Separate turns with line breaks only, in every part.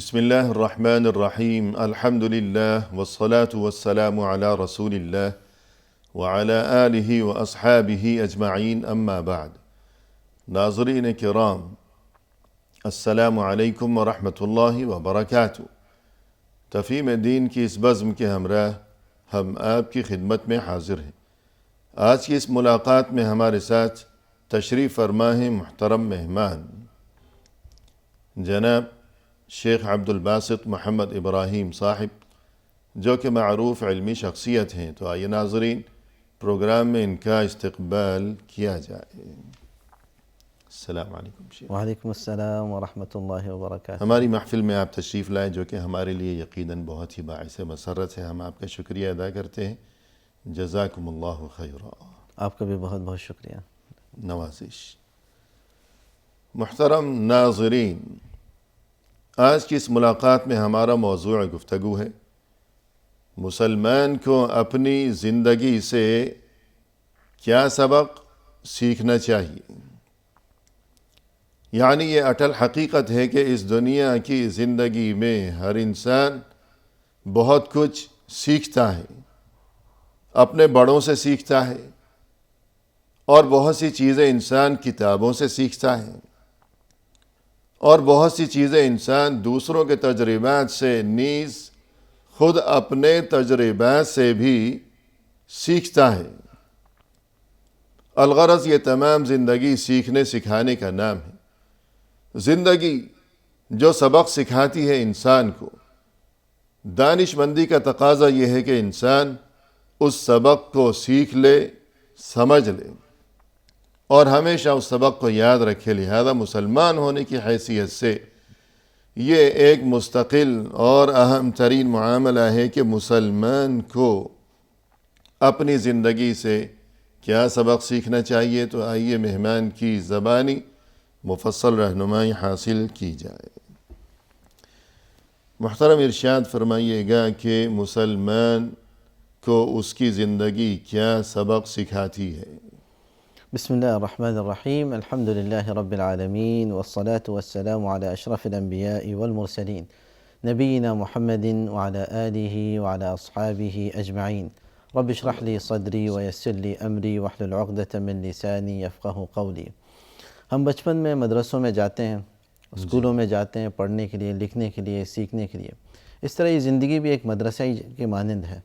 بسم اللہ الرحمن الرحیم الحمد للہ والصلاة والسلام علی رسول اللہ وعلی آلہ واصحابہ اجمعین اما بعد۔ ناظرین کرام، السلام علیکم ورحمۃ اللہ وبرکاتہ۔ تفہیم دین کی اس بزم کے ہمراہ ہم آپ کی خدمت میں حاضر ہیں۔ آج کی اس ملاقات میں ہمارے ساتھ تشریف فرما ہیں محترم مہمان جناب شیخ عبد الباسط محمد ابراہیم صاحب، جو کہ معروف علمی شخصیت ہیں۔ تو آئیے ناظرین، پروگرام میں ان کا استقبال کیا جائے۔ السلام علیکم شیخ۔
وعلیکم السلام ورحمۃ اللہ وبرکاتہ۔
ہماری محفل میں آپ تشریف لائے، جو کہ ہمارے لیے یقیناً بہت ہی باعث مسرت ہے۔ ہم آپ کا شکریہ ادا کرتے ہیں۔ جزاکم اللہ خیرا۔
آپ کا بھی بہت بہت شکریہ۔
نوازش۔ محترم ناظرین، آج کی اس ملاقات میں ہمارا موضوع گفتگو ہے مسلمان کو اپنی زندگی سے کیا سبق سیکھنا چاہیے۔ یعنی یہ اٹل حقیقت ہے کہ اس دنیا کی زندگی میں ہر انسان بہت کچھ سیکھتا ہے، اپنے بڑوں سے سیکھتا ہے، اور بہت سی چیزیں انسان کتابوں سے سیکھتا ہے، اور بہت سی چیزیں انسان دوسروں کے تجربات سے نیز خود اپنے تجربات سے بھی سیکھتا ہے۔ الغرض یہ تمام زندگی سیکھنے سکھانے کا نام ہے۔ زندگی جو سبق سکھاتی ہے انسان کو، دانش مندی کا تقاضا یہ ہے کہ انسان اس سبق کو سیکھ لے، سمجھ لے، اور ہمیشہ اس سبق کو یاد رکھے۔ لہذا مسلمان ہونے کی حیثیت سے یہ ایک مستقل اور اہم ترین معاملہ ہے کہ مسلمان کو اپنی زندگی سے کیا سبق سیکھنا چاہیے۔ تو آئیے مہمان کی زبانی مفصل رہنمائی حاصل کی جائے۔ محترم ارشاد فرمائیے گا کہ مسلمان کو اس کی زندگی کیا سبق سکھاتی ہے۔
بسم اللہ الرحمن الرحیم، الحمد للہ رب العالمین، والصلاة والسلام علی اشرف الانبیاء والمرسلین، نبینا محمد وعلی آلہ وعلی اصحابہ اجمعین۔ رب اشرح لی صدری ویسر لی امری واحلل عقدۃ من لسانی یفقہوا قولی۔ ہم بچپن میں مدرسوں میں جاتے ہیں، اسکولوں میں جاتے ہیں پڑھنے کے لیے، لکھنے کے لیے، سیکھنے کے لیے۔ اس طرح یہ زندگی بھی ایک مدرسہ کے مانند ہے،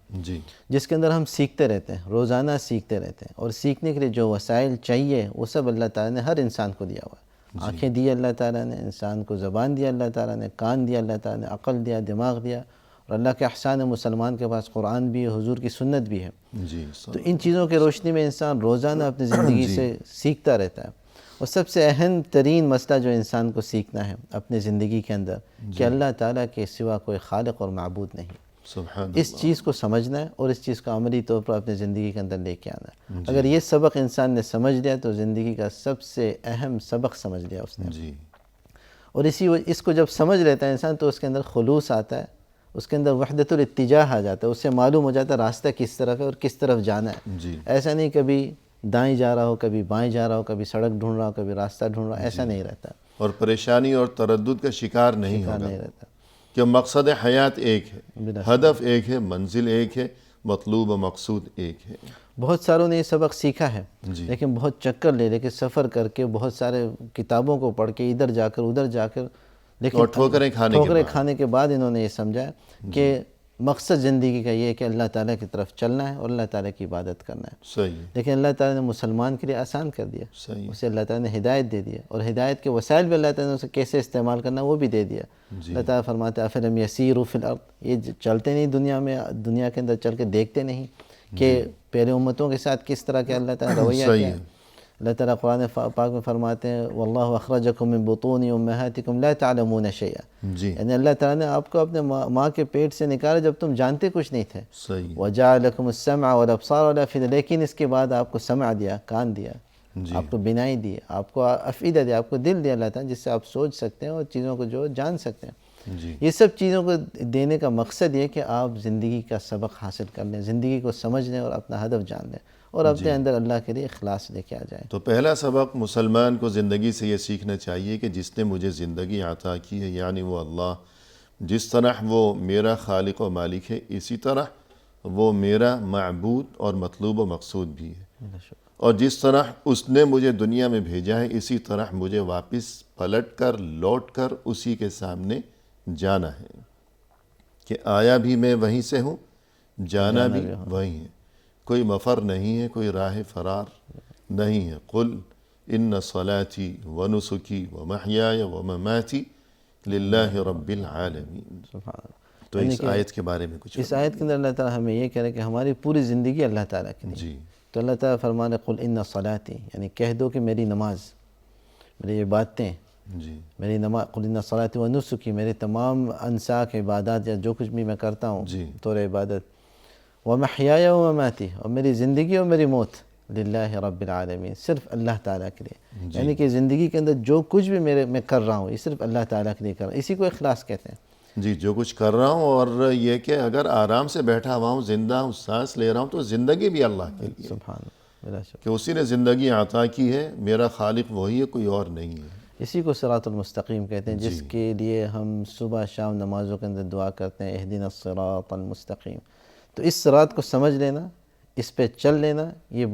جس کے اندر ہم سیکھتے رہتے ہیں، روزانہ سیکھتے رہتے ہیں، اور سیکھنے کے لیے جو وسائل چاہیے وہ سب اللہ تعالیٰ نے ہر انسان کو دیا ہوا ہے۔ آنکھیں دی اللہ تعالیٰ نے انسان کو، زبان دیا اللہ تعالیٰ نے، کان دیا اللہ تعالیٰ نے، عقل دیا، دماغ دیا، اور اللہ کے احسان مسلمان کے پاس قرآن بھی ہے، حضور کی سنت بھی ہے۔ تو ان چیزوں کی روشنی میں انسان روزانہ اپنی زندگی سے سیکھتا رہتا ہے۔ اور سب سے اہم ترین مسئلہ جو انسان کو سیکھنا ہے اپنی زندگی کے اندر، کہ اللہ تعالیٰ کے سوا کوئی خالق اور معبود نہیں۔
سبحان
اس چیز کو سمجھنا ہے اور اس چیز کو عملی طور پر اپنی زندگی کے اندر لے کے آنا ہے۔ اگر یہ سبق انسان نے سمجھ لیا تو زندگی کا سب سے اہم سبق سمجھ لیا اس نے۔ اور اس کو جب سمجھ لیتا ہے انسان تو اس کے اندر خلوص آتا ہے، اس کے اندر وحدت الاتجاہ آ جاتا ہے، اس سے معلوم ہو جاتا ہے راستہ کس طرف ہے اور کس طرف جانا ہے۔ ایسا نہیں کبھی دائیں جا رہا ہو، کبھی بائیں جا رہا ہو، کبھی سڑک ڈھونڈ رہا ہو، کبھی راستہ ڈھونڈ رہا ہو، ایسا نہیں رہتا،
اور پریشانی اور تردد کا شکار نہیں ہوگا،
رہتا۔
کہ مقصد حیات ایک ہے، ہدف ایک ہے، منزل ایک ہے، مطلوب و مقصود ایک ہے۔
بہت ساروں نے یہ سبق سیکھا ہے، لیکن بہت چکر لے کے سفر کر کے، بہت سارے کتابوں کو پڑھ کے، ادھر جا کر ادھر جا کر، لیکن
اور ٹھوکریں
کھانے کے بعد انہوں نے یہ سمجھا کہ مقصد زندگی کا یہ ہے کہ اللہ تعالیٰ کی طرف چلنا ہے اور اللہ تعالیٰ کی عبادت کرنا ہے۔
صحیح۔
لیکن اللہ تعالیٰ نے مسلمان کے لیے آسان کر دیا،
صحیح۔
اسے اللہ تعالیٰ نے ہدایت دے دیا، اور ہدایت کے وسائل بھی اللہ تعالیٰ نے اسے کیسے استعمال کرنا وہ بھی دے دیا۔ اللہ تعالیٰ فرماتے ہیں افلم یسیروا فی الارض، یہ چلتے نہیں دنیا میں، دنیا کے اندر چل کے دیکھتے نہیں کہ پہلے امتوں کے ساتھ کس طرح کے اللہ تعالیٰ رویہ کیا ہے۔ اللہ تعالیٰ قرآن پاک میں فرماتے ہیں واللہ اخرجکم من بطون امہاتکم لا تعلمون شیئا، یعنی اللہ تعالیٰ نے آپ کو اپنے ماں کے پیٹ سے نکالا جب تم جانتے کچھ نہیں تھے۔ وجعل لکم السمع والابصار والافئدہ، لیکن اس کے بعد آپ کو سمع دیا، کان دیا، آپ کو بینائی دی، آپ کو افئدہ دیا، آپ کو دل دیا اللہ تعالیٰ، جس سے آپ سوچ سکتے ہیں اور چیزوں کو جو جان سکتے ہیں۔ یہ سب چیزوں کو دینے کا مقصد یہ کہ آپ زندگی کا سبق حاصل کر لیں، زندگی کو سمجھ لیں اور اپنا ہدف جان لیں، اور اپنے اندر اللہ کے لیے اخلاص لے کے آ جائیں۔
تو پہلا سبق مسلمان کو زندگی سے یہ سیکھنا چاہیے کہ جس نے مجھے زندگی عطا کی ہے، یعنی وہ اللہ جس طرح وہ میرا خالق و مالک ہے اسی طرح وہ میرا معبود اور مطلوب و مقصود بھی ہے، اور جس طرح اس نے مجھے دنیا میں بھیجا ہے اسی طرح مجھے واپس پلٹ کر لوٹ کر اسی کے سامنے جانا ہے، کہ آیا بھی میں وہیں سے ہوں، جانا بھی وہیں ہے، کوئی مفر نہیں ہے، کوئی راہ فرار نہیں ہے۔ قل ان صلاتی و نسکی و محیای و مماتی للہ رب العالمین۔
سبحان اللہ۔
تو اس آیت کے بارے میں کچھ
اس آیت کے اندر اللہ تعالیٰ ہمیں یہ کہہ رہے کہ ہماری پوری زندگی اللہ تعالیٰ کے لیے،
جی
تو اللہ تعالیٰ فرمانے قل ان صلاتی، یعنی کہہ دو کہ میری نماز، میری عبادتیں،
جی
میری نماز، قل ان صلاتی و نسکی، میرے تمام انساک عبادات یا جو کچھ بھی میں کرتا ہوں
جی
طور عبادت، و محیای و مماتی، اور میری زندگی اور میری موت، للہ رب العالمین، صرف اللہ تعالیٰ کے لیے، یعنی کہ زندگی کے اندر جو کچھ بھی میں کر رہا ہوں یہ صرف اللہ تعالیٰ کے لیے کر رہا ہوں، اسی کو اخلاص کہتے ہیں۔
جی، جو کچھ کر رہا ہوں، اور یہ کہ اگر آرام سے بیٹھا ہوا ہوں، زندہ ہوں، سانس لے رہا ہوں، تو زندگی بھی اللہ کے لیے،
سبحان اللہ، بلا شک۔
کہ اسی نے زندگی عطا کی ہے، میرا خالق وہی ہے، کوئی اور نہیں ہے۔
اسی کو صراط المستقیم کہتے ہیں، جس کے لیے ہم صبح شام نمازوں کے اندر دعا کرتے ہیں، اہدنا الصراط المستقیم۔ تو اس صراط کو سمجھ لینا، اس پہ چل لینا، یہ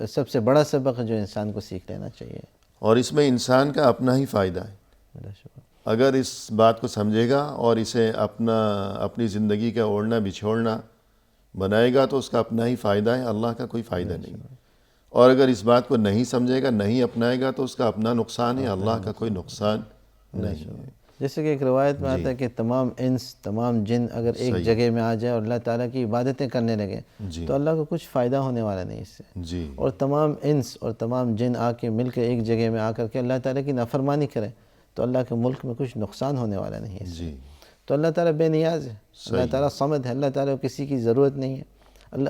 سب سے بڑا سبق ہے جو انسان کو سیکھ لینا چاہیے۔
اور اس میں انسان کا اپنا ہی فائدہ ہے،
بلا شکر۔
اگر اس بات کو سمجھے گا اور اسے اپنی زندگی کا اوڑھنا بچھوڑنا بنائے گا تو اس کا اپنا ہی فائدہ ہے، اللہ کا کوئی فائدہ نہیں ہے۔ اور اگر اس بات کو نہیں سمجھے گا، نہیں اپنائے گا تو اس کا اپنا نقصان ہے، اللہ کا کوئی نقصان نہیں ہے۔
جیسے کہ ایک روایت میں آتا ہے کہ تمام انس، تمام جن اگر ایک جگہ میں آ جائے اور اللہ تعالیٰ کی عبادتیں کرنے لگے تو اللہ کو کچھ فائدہ ہونے والا نہیں اس سے،
جی
اور تمام انس اور تمام جن آ کے مل کے ایک جگہ میں آ کر کے اللہ تعالیٰ کی نافرمانی کرے تو اللہ کے ملک میں کچھ نقصان ہونے والا نہیں ہے اس سے۔
جی
تو اللہ تعالیٰ بے نیاز ہے، اللہ تعالیٰ صمد ہے، اللہ تعالیٰ کو کسی کی ضرورت نہیں ہے، اللہ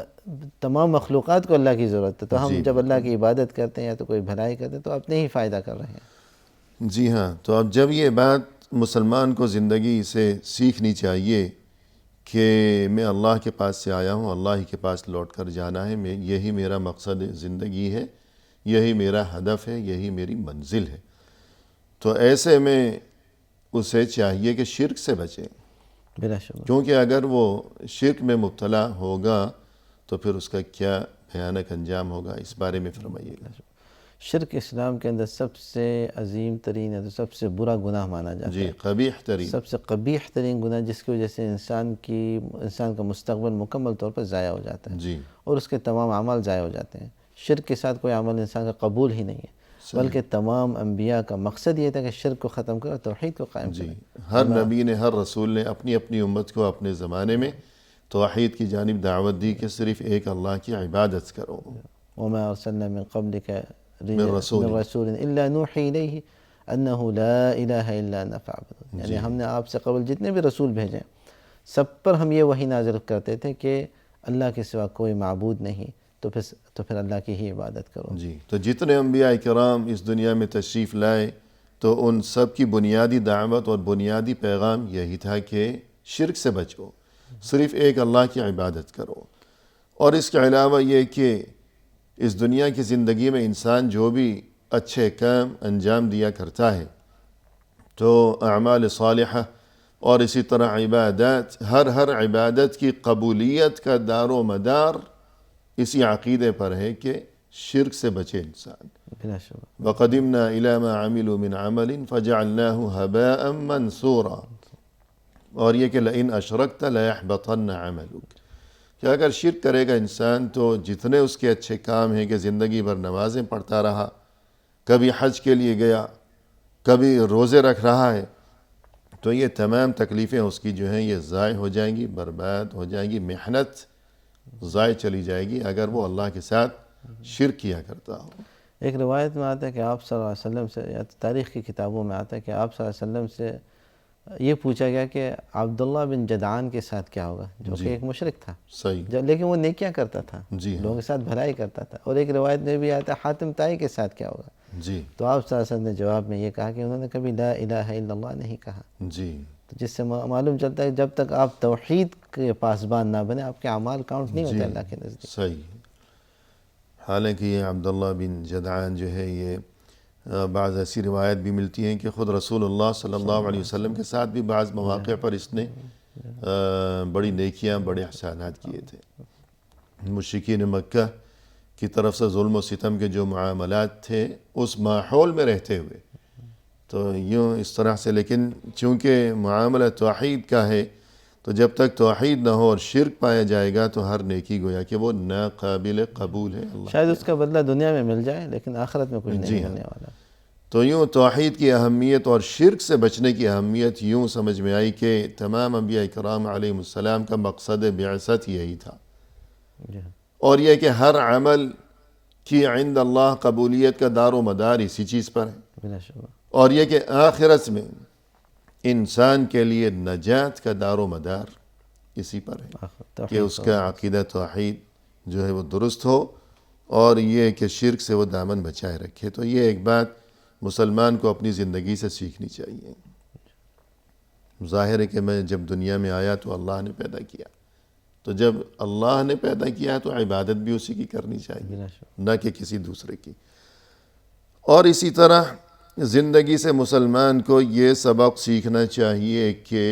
تمام مخلوقات کو اللہ کی ضرورت ہے، تو ہم جب اللہ کی عبادت کرتے ہیں یا تو کوئی بھلائی کرتے ہیں تو اپنے ہی فائدہ کر رہے ہیں۔
جی ہاں، تو اب جب یہ بات مسلمان کو زندگی سے سیکھنی چاہیے کہ میں اللہ کے پاس سے آیا ہوں، اللہ ہی کے پاس لوٹ کر جانا ہے، یہی میرا مقصد زندگی ہے، یہی میرا ہدف ہے، یہی میری منزل ہے، تو ایسے میں اسے چاہیے کہ شرک سے بچے،
بلا شبہ۔
کیونکہ اگر وہ شرک میں مبتلا ہوگا تو پھر اس کا کیا بھیانک انجام ہوگا، اس بارے میں فرمائیے گا۔
شرک اسلام کے اندر سب سے عظیم ترین ہے، تو سب سے برا گناہ مانا جاتا ہے،
جی، قبیح ترین،
سب سے قبیح ترین گناہ، جس کی وجہ سے انسان کا مستقبل مکمل طور پر ضائع ہو جاتا ہے،
جی
اور اس کے تمام اعمال ضائع ہو جاتے ہیں۔ شرک کے ساتھ کوئی عمل انسان کا قبول ہی نہیں ہے، بلکہ تمام انبیاء کا مقصد یہ تھا کہ شرک کو ختم کرو، توحید کو قائم
جی،
کرو۔
ہر نبی نے، ہر رسول نے اپنی اپنی امت کو اپنے زمانے میں توحید کی جانب دعوت دی کہ صرف ایک اللہ کی عبادت کرو۔
وما ارسلنا من قبلك
من رسول
الا نوحی الیہ انہ لا الہ الا انا فاعبدون، یعنی ہم نے آپ سے قبل جتنے بھی رسول بھیجے سب پر ہم یہ وحی نازل کرتے تھے کہ اللہ کے سوا کوئی معبود نہیں، تو پھر اللہ کی ہی عبادت کرو۔
جی، تو جتنے انبیاء کرام اس دنیا میں تشریف لائے تو ان سب کی بنیادی دعوت اور بنیادی پیغام یہی تھا کہ شرک سے بچو، صرف ایک اللہ کی عبادت کرو، اور اس کے علاوہ یہ کہ اس دنیا کی زندگی میں انسان جو بھی اچھے کام انجام دیا کرتا ہے تو اعمال صالحہ اور اسی طرح عبادات، ہر عبادت کی قبولیت کا دار و مدار اسی عقیدے پر ہے کہ شرک سے بچے انسان۔
بلا شبہ۔
وَقَدِمْنَا إِلَى مَا عَمِلُوا مِنْ عَمَلٍ فَجَعَلْنَاهُ هَبَاءً مَنْثُورًا، اور یہ کہ لَإِنْ أَشْرَكْتَ لَيَحْبَطَنَّ عَمَلُكَ، کہ اگر شرک کرے گا انسان تو جتنے اس کے اچھے کام ہیں، کہ زندگی بھر نمازیں پڑھتا رہا، کبھی حج کے لیے گیا، کبھی روزے رکھ رہا ہے، تو یہ تمام تکلیفیں اس کی جو ہیں یہ ضائع ہو جائیں گی، برباد ہو جائیں گی، محنت ضائع چلی جائے گی اگر وہ اللہ کے ساتھ شرک کیا کرتا ہو۔
ایک روایت میں آتا ہے کہ آپ صلی اللہ علیہ وسلم سے، یا تاریخ کی کتابوں میں آتا ہے کہ آپ صلی اللہ علیہ وسلم سے یہ پوچھا گیا کہ عبداللہ بن جدعان کے ساتھ کیا ہوگا، جو کہ ایک مشرک تھا،
صحیح،
لیکن وہ نیکیاں کرتا تھا،
جی ہاں،
لوگوں کے ساتھ بھلائی کرتا تھا، اور ایک روایت میں بھی آتا ہے حاتم طائی کے ساتھ کیا ہوگا،
جی
تو آپ صلی اللہ علیہ وسلم نے جواب میں یہ کہا کہ انہوں نے کبھی لا الہ الا اللہ نہیں کہا،
جی
تو جس سے معلوم چلتا ہے کہ جب تک آپ توحید کے پاسبان نہ بنے آپ کے اعمال کاؤنٹ نہیں ہوتے اللہ کے نزدیک۔
صحیح۔ حالانکہ یہ عبداللہ بن جدعان جو ہے یہ بعض ایسی روایت بھی ملتی ہیں کہ خود رسول اللہ صلی اللہ علیہ وسلم کے ساتھ بھی بعض مواقع پر اس نے بڑی نیکیاں بڑے احسانات کیے تھے۔ مشرکین مکہ کی طرف سے ظلم و ستم کے جو معاملات تھے اس ماحول میں رہتے ہوئے تو یوں اس طرح سے، لیکن چونکہ معاملہ توحید کا ہے تو جب تک توحید نہ ہو اور شرک پایا جائے گا تو ہر نیکی گویا کہ وہ ناقابل قبول ہے اللہ۔
شاید اس کا بدلہ دنیا میں مل جائے لیکن آخرت میں کچھ نہیں ملنے والا۔
تو یوں توحید کی اہمیت اور شرک سے بچنے کی اہمیت یوں سمجھ میں آئی کہ تمام انبیاء کرام علیہ السلام کا مقصد بعثت یہی تھا،
جی
اور یہ کہ ہر عمل کی عند اللہ قبولیت کا دار و مدار اسی چیز پر ہے،
بلا شبہ۔
اور یہ کہ آخرت میں انسان کے لیے نجات کا دار و مدار اسی پر ہے کہ اس کا عقیدہ توحید جو ہے وہ درست ہو اور یہ کہ شرک سے وہ دامن بچائے رکھے۔ تو یہ ایک بات مسلمان کو اپنی زندگی سے سیکھنی چاہیے۔ ظاہر ہے کہ میں جب دنیا میں آیا تو اللہ نے پیدا کیا، تو جب اللہ نے پیدا کیا تو عبادت بھی اسی کی کرنی چاہیے، نہ کہ کسی دوسرے کی۔ اور اسی طرح زندگی سے مسلمان کو یہ سبق سیکھنا چاہیے کہ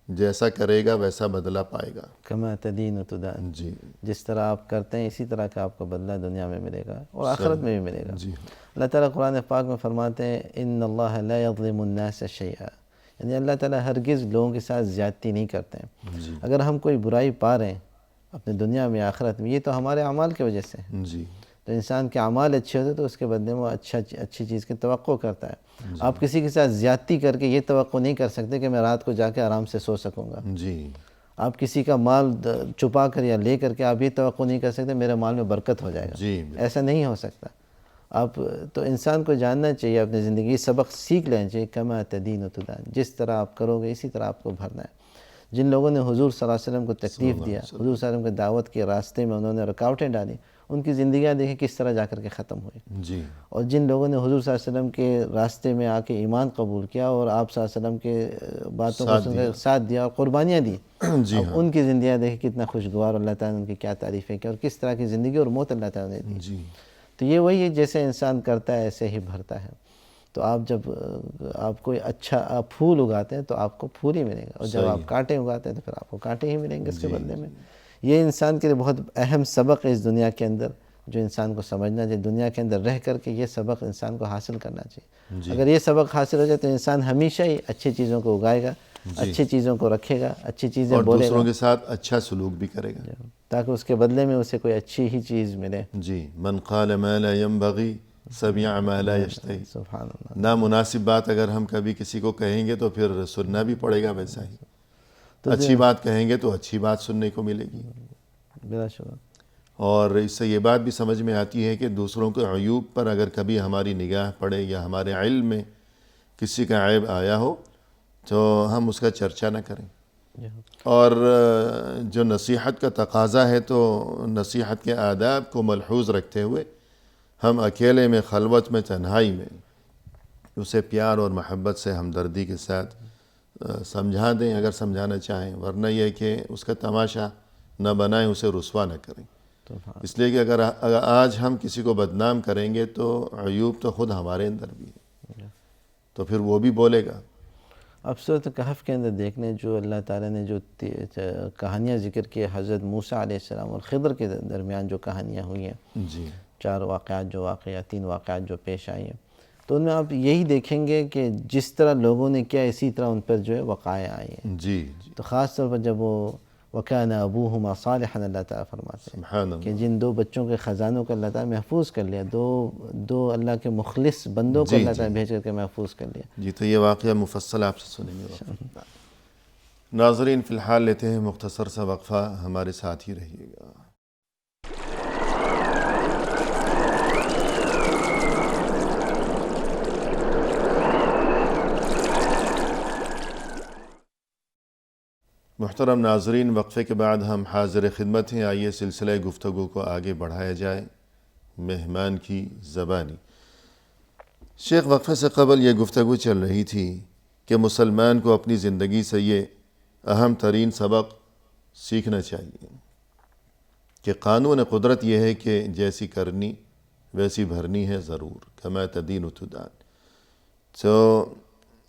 جیسا کرے گا ویسا بدلہ پائے گا۔
کما تدین تدان،
جی
جس طرح آپ کرتے ہیں اسی طرح کا آپ کو بدلہ دنیا میں ملے گا اور آخرت میں بھی ملے گا۔
جی
اللہ تعالیٰ قرآن پاک میں فرماتے ہیں ان اللہ لا یظلم الناس شیئا، یعنی اللہ تعالیٰ ہرگز لوگوں کے ساتھ زیادتی نہیں کرتے ہیں۔
جی
اگر ہم کوئی برائی پا رہے ہیں اپنے دنیا میں آخرت میں، یہ تو ہمارے اعمال کی وجہ سے ہے۔
جی
تو انسان کے اعمال اچھے ہوتے تو اس کے بدلے میں وہ اچھی چیز کی توقع کرتا ہے۔ آپ کسی کے ساتھ زیادتی کر کے یہ توقع نہیں کر سکتے کہ میں رات کو جا کے آرام سے سو سکوں گا۔
جی
آپ کسی کا مال چھپا کر یا لے کر کے آپ یہ توقع نہیں کر سکتے میرے مال میں برکت ہو جائے گا،
جی
ایسا نہیں ہو سکتا۔ آپ تو انسان کو جاننا چاہیے، اپنی زندگی سبق سیکھ لینا چاہیے، کما تدین تدان، جس طرح آپ کرو گے اسی طرح آپ کو بھرنا ہے۔ جن لوگوں نے حضور صلی اللہ علیہ وسلم کو تکلیف دیا، حضور صلی اللہ علیہ وسلم کے دعوت کے راستے میں انہوں نے رکاوٹیں ڈالی، ان کی زندگیاں دیکھیں کس طرح جا کر کے ختم ہوئی۔
جی
اور جن لوگوں نے حضور صلی اللہ علیہ وسلم کے راستے میں آ کے ایمان قبول کیا اور آپ صلی اللہ علیہ وسلم کے باتوں کو سن کر ساتھ دیا اور قربانیاں دی،
جی
اب ان کی زندگیاں دیکھیں کتنا خوشگوار، اللہ تعالیٰ نے ان کی کیا تعریفیں کی اور کس طرح کی زندگی اور موت اللہ تعالیٰ نے دی۔
جی
تو یہ وہی ہے، جیسے انسان کرتا ہے ایسے ہی بھرتا ہے۔ تو آپ جب آپ کوئی اچھا پھول اگاتے ہیں تو آپ کو پھول ہی ملے گا، اور جب آپ کانٹے اگاتے ہیں تو پھر آپ کو کانٹے ہی ملیں گے اس کے بدلے میں۔ یہ انسان کے لیے بہت اہم سبق ہے اس دنیا کے اندر، جو انسان کو سمجھنا چاہیے۔ دنیا کے اندر رہ کر کے یہ سبق انسان کو حاصل کرنا چاہیے۔ اگر یہ سبق حاصل ہو جائے تو انسان ہمیشہ ہی اچھی چیزوں کو اگائے گا، اچھی چیزوں کو رکھے گا، اچھی چیزیں
اور
بولے
دوسروں
گا،
کے ساتھ اچھا سلوک بھی کرے گا،
تاکہ اس کے بدلے میں اسے کوئی اچھی ہی چیز ملے۔
جی من قال ما لا ينبغي سمع ما لا يشتهي۔
سبحان اللہ۔
نامناسب بات اگر ہم کبھی کسی کو کہیں گے تو پھر سننا بھی پڑے گا ویسا ہی، اچھی بات کہیں گے تو اچھی بات سننے کو ملے گی۔
بلا شبہ۔
اور اس سے یہ بات بھی سمجھ میں آتی ہے کہ دوسروں کے عیوب پر اگر کبھی ہماری نگاہ پڑے یا ہمارے علم میں کسی کا عیب آیا ہو تو ہم اس کا چرچا نہ کریں، اور جو نصیحت کا تقاضا ہے تو نصیحت کے آداب کو ملحوظ رکھتے ہوئے ہم اکیلے میں، خلوت میں، تنہائی میں اسے پیار اور محبت سے ہمدردی کے ساتھ سمجھا دیں اگر سمجھانا چاہیں، ورنہ یہ کہ اس کا تماشا نہ بنائیں، اسے رسوا نہ کریں۔ اس لیے کہ اگر آج ہم کسی کو بدنام کریں گے تو عیوب تو خود ہمارے اندر بھی ہے، تو پھر وہ بھی بولے گا۔
اب سورۃ کہف کے اندر دیکھنے جو اللہ تعالیٰ نے جو کہانیاں ذکر کی حضرت موسیٰ علیہ السلام اور خضر کے درمیان جو کہانیاں ہوئی ہیں،
جی
4 واقعات جو 3 واقعات جو پیش آئی ہیں، تو ان میں آپ یہی دیکھیں گے کہ جس طرح لوگوں نے کیا اسی طرح ان پر جو ہے وقائع آئی ہیں۔
جی
تو خاص طور پر جب وہ وَكَانَ أَبُوهُمَا صَالِحًا اللہ تعالیٰ فرماتے ہیں
سبحان
کہ
اللہ۔
جن 2 بچوں کے خزانوں کو اللہ تعالیٰ محفوظ کر لیا، دو اللہ کے مخلص بندوں کو اللہ تعالیٰ بھیج کر کے محفوظ کر لیا۔
جی تو یہ واقعہ مفصل آپ سے سنیں گے۔ ناظرین فی الحال لیتے ہیں مختصر سا وقفہ، ہمارے ساتھ ہی رہیے گا۔ محترم ناظرین، وقفے کے بعد ہم حاضر خدمت ہیں، آئیے سلسلہ گفتگو کو آگے بڑھایا جائے۔ مہمان کی زبانی۔ شیخ، وقفے سے قبل یہ گفتگو چل رہی تھی کہ مسلمان کو اپنی زندگی سے یہ اہم ترین سبق سیکھنا چاہیے کہ قانون قدرت یہ ہے کہ جیسی کرنی ویسی بھرنی ہے ضرور، کما تدین تدان۔ تو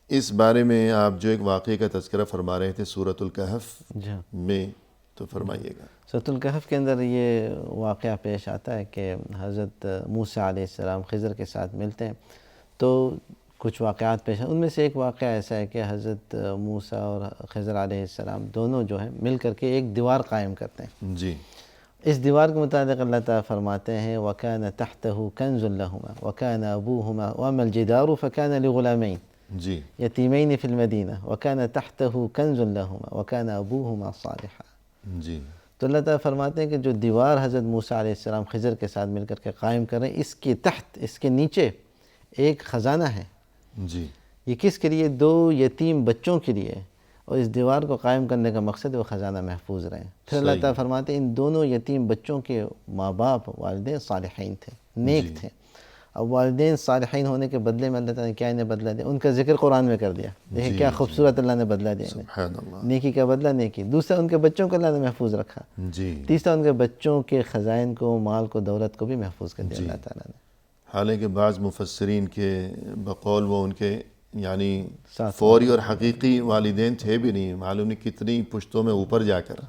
اس بارے میں آپ جو ایک واقعے کا تذکرہ فرما رہے تھے سورۃ الکہف
جی ہاں،
میں، تو فرمائیے گا۔
سورۃ الکہف کے اندر یہ واقعہ پیش آتا ہے کہ حضرت موسیٰ علیہ السلام خضر کے ساتھ ملتے ہیں تو کچھ واقعات پیش ہیں۔ ان میں سے ایک واقعہ ایسا ہے کہ حضرت موسیٰ اور خضر علیہ السلام دونوں جو ہیں مل کر کے ایک دیوار قائم کرتے ہیں۔
جی
اس دیوار کے متعلق اللہ تعالیٰ فرماتے ہیں وَكَانَ تَحْتَهُ كَنْزٌ لَهُمَا وَكَانَ أَبُوهُمَا وَأَمَّا الْجِدَارُ فَكَانَ لِغُلَامَيْنِ
جی
يَتِيمَيْنِ فِي الْمَدِينَةِ وَكَانَ تَحْتَهُ كَنْزٌ لَهُمَا وَكَانَ أَبُوهُمَا صَالِحًا۔
جی
تو اللہ تعالیٰ فرماتے ہیں کہ جو دیوار حضرت موسیٰ علیہ السلام خضر کے ساتھ مل کر کے قائم کر رہے ہیں، اس کے تحت، اس کے نیچے ایک خزانہ ہے۔
جی
یہ کس کے لیے؟ دو یتیم بچوں کے لیے، اور اس دیوار کو قائم کرنے کا مقصد وہ خزانہ محفوظ رہے۔ پھر اللہ تعالیٰ فرماتے ہیں ان دونوں یتیم بچوں کے ماں باپ والدین صالحین تھے، نیک تھے۔ اب والدین صالحین ہونے کے بدلے میں اللہ تعالیٰ نے کیا انہیں بدلہ دیا؟ ان کا ذکر قرآن میں کر دیا۔ دیکھیں کیا خوبصورت اللہ نے بدلہ دیا انہیں۔
سبحان اللہ۔
نیکی کا بدلہ نیکی۔ دوسرا، ان کے بچوں کو اللہ نے محفوظ رکھا۔
جی
تیسرا، ان کے بچوں کے خزائن کو، مال کو، دولت کو بھی محفوظ کر دیا اللہ تعالیٰ نے۔
حالانکہ بعض مفسرین کے بقول وہ ان کے یعنی
ساتھ
فوری اور حقیقی والدین تھے بھی نہیں، معلوم نہیں کتنی پشتوں میں اوپر جا کر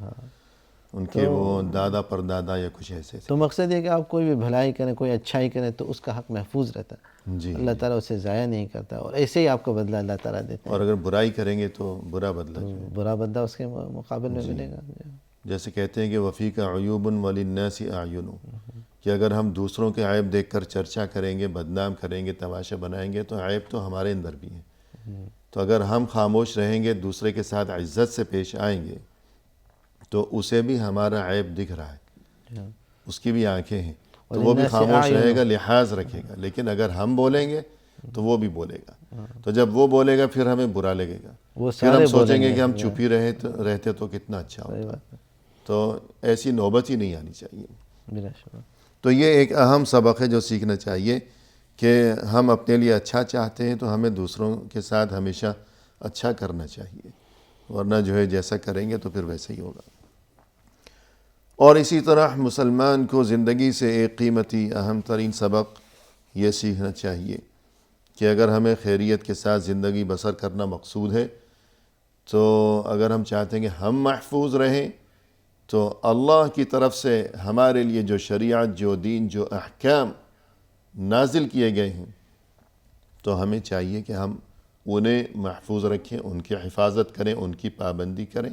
ان کے وہ دادا پردادا یا کچھ ایسے تھے۔
تو مقصد یہ کہ آپ کوئی بھی بھلائی کریں، کوئی اچھائی کریں تو اس کا حق محفوظ رہتا ہے،
جی
اللہ تعالیٰ اسے ضائع نہیں کرتا، اور ایسے ہی آپ کو بدلہ اللہ تعالیٰ دیتے ہیں۔
اور اگر برائی کریں گے تو برا بدلہ جو ہے۔
برا بدلہ اس کے مقابل میں ملے گا۔
جیسے کہتے ہیں کہ وفی کا عیوب وللناس اعین، کہ اگر ہم دوسروں کے عیب دیکھ کر چرچا کریں گے، بدنام کریں گے، تماشا بنائیں گے، تو عیب تو ہمارے اندر بھی ہیں۔ تو اگر ہم خاموش رہیں گے، دوسرے کے ساتھ عزت سے پیش آئیں گے، تو اسے بھی ہمارا عیب دکھ رہا ہے، اس کی بھی آنکھیں ہیں، تو وہ بھی خاموش رہے گا، لحاظ رکھے گا۔ لیکن اگر ہم بولیں گے تو وہ بھی بولے گا، تو جب وہ بولے گا پھر ہمیں برا لگے گا، پھر ہم سوچیں گے کہ ہم چپ ہی رہتے تو کتنا اچھا ہوتا۔ تو ایسی نوبت ہی نہیں آنی چاہیے۔ تو یہ ایک اہم سبق ہے جو سیکھنا چاہیے کہ ہم اپنے لیے اچھا چاہتے ہیں تو ہمیں دوسروں کے ساتھ ہمیشہ اچھا کرنا چاہیے، ورنہ جو ہے جیسا کریں گے تو پھر ویسا ہی ہوگا۔ اور اسی طرح مسلمان کو زندگی سے ایک قیمتی اہم ترین سبق یہ سیکھنا چاہیے کہ اگر ہمیں خیریت کے ساتھ زندگی بسر کرنا مقصود ہے، تو اگر ہم چاہتے ہیں کہ ہم محفوظ رہیں، تو اللہ کی طرف سے ہمارے لیے جو شریعت، جو دین، جو احکام نازل کیے گئے ہیں، تو ہمیں چاہیے کہ ہم انہیں محفوظ رکھیں، ان کی حفاظت کریں، ان کی پابندی کریں۔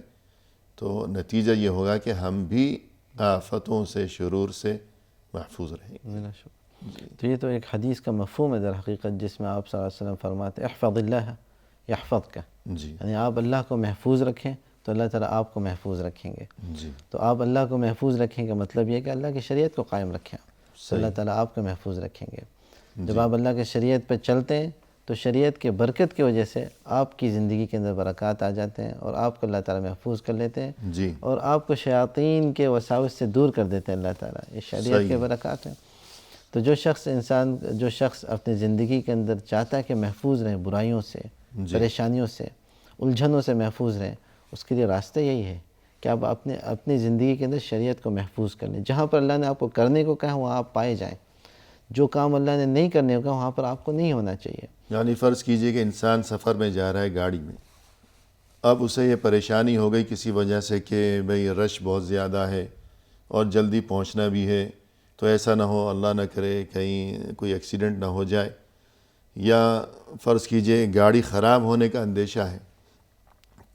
تو نتیجہ یہ ہوگا کہ ہم بھی آفتوں سے، شرور سے محفوظ رہیں گے۔
تو یہ تو ایک حدیث کا مفہوم ہے در حقیقت، جس میں آپ صلی اللہ علیہ وسلم فرماتے ہیں احفظ اللہ یحفظک،
جی
یعنی آپ اللہ کو محفوظ رکھیں تو اللہ تعالیٰ آپ کو محفوظ رکھیں گے۔
جی
تو آپ اللہ کو محفوظ رکھیں کا مطلب یہ کہ اللہ کی شریعت کو قائم رکھیں، تو اللہ تعالیٰ آپ کو محفوظ رکھیں گے۔ جب آپ اللہ کی شریعت پہ چلتے ہیں تو شریعت کے برکت کی وجہ سے آپ کی زندگی کے اندر برکات آ جاتے ہیں، اور آپ کو اللہ تعالیٰ محفوظ کر لیتے ہیں،
جی
اور آپ کو شیاطین کے وساوس سے دور کر دیتے ہیں اللہ تعالیٰ۔ یہ شریعت کے برکات ہیں۔ تو جو شخص اپنی زندگی کے اندر چاہتا ہے کہ محفوظ رہیں برائیوں سے، پریشانیوں سے، الجھنوں سے محفوظ رہیں، اس کے لیے راستہ یہی ہے کہ آپ اپنی زندگی کے اندر شریعت کو محفوظ کر لیں۔ جہاں پر اللہ نے آپ کو کرنے کو کہا وہاں آپ پائے جائیں، جو کام اللہ نے نہیں کرنے کو کہا وہاں پر آپ کو نہیں ہونا چاہیے۔
یعنی فرض کیجئے کہ انسان سفر میں جا رہا ہے گاڑی میں، اب اسے یہ پریشانی ہو گئی کسی وجہ سے کہ بھئی رش بہت زیادہ ہے اور جلدی پہنچنا بھی ہے، تو ایسا نہ ہو، اللہ نہ کرے کہیں کوئی ایکسیڈنٹ نہ ہو جائے، یا فرض کیجئے گاڑی خراب ہونے کا اندیشہ ہے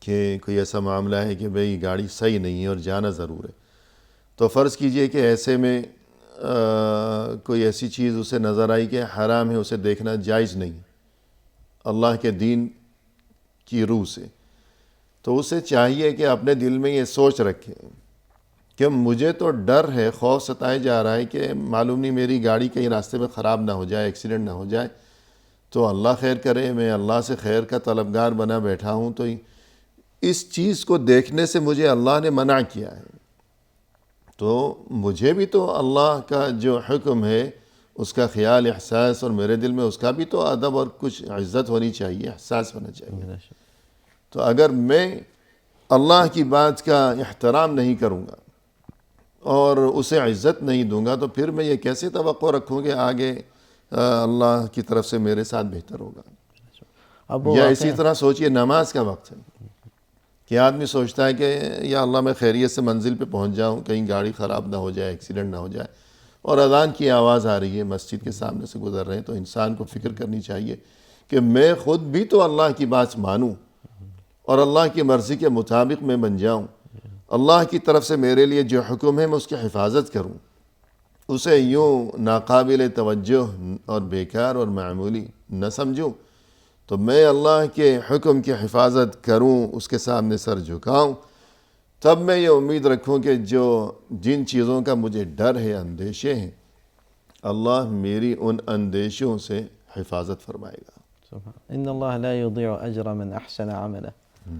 کہ کوئی ایسا معاملہ ہے کہ بھئی گاڑی صحیح نہیں ہے اور جانا ضرور ہے، تو فرض کیجئے کہ ایسے میں کوئی ایسی چیز اسے نظر آئی کہ حرام ہے، اسے دیکھنا جائز نہیں اللہ کے دین کی روح سے، تو اسے چاہیے کہ اپنے دل میں یہ سوچ رکھے کہ مجھے تو ڈر ہے، خوف ستائے جا رہا ہے کہ معلوم نہیں میری گاڑی کہیں راستے میں خراب نہ ہو جائے، ایکسیڈنٹ نہ ہو جائے، تو اللہ خیر کرے، میں اللہ سے خیر کا طلبگار بنا بیٹھا ہوں، تو اس چیز کو دیکھنے سے مجھے اللہ نے منع کیا ہے، تو مجھے بھی تو اللہ کا جو حکم ہے اس کا خیال، احساس، اور میرے دل میں اس کا بھی تو ادب اور کچھ عزت ہونی چاہیے، احساس ہونا چاہیے۔ تو اگر میں اللہ کی بات کا احترام نہیں کروں گا، اور اسے عزت نہیں دوں گا تو پھر میں یہ کیسے توقع رکھوں کہ آگے اللہ کی طرف سے میرے ساتھ بہتر ہوگا.
اب وہ
یا اسی طرح سوچئے نماز کا وقت ہے کہ آدمی سوچتا ہے کہ یا اللہ میں خیریت سے منزل پہ پہنچ جاؤں، کہیں گاڑی خراب نہ ہو جائے، ایکسیڈنٹ نہ ہو جائے، اور اذان کی آواز آ رہی ہے، مسجد کے سامنے سے گزر رہے ہیں، تو انسان کو فکر کرنی چاہیے کہ میں خود بھی تو اللہ کی بات مانوں اور اللہ کی مرضی کے مطابق میں بن جاؤں. اللہ کی طرف سے میرے لیے جو حکم ہے میں اس کی حفاظت کروں، اسے یوں ناقابل توجہ اور بیکار اور معمولی نہ سمجھوں. تو میں اللہ کے حکم کی حفاظت کروں، اس کے سامنے سر جھکاؤں، تب میں یہ امید رکھوں کہ جن چیزوں کا مجھے ڈر ہے، اندیشے ہیں، اللہ میری ان اندیشوں سے حفاظت فرمائے گا.
ان اللہ لا یضیع اجر من احسن عملا.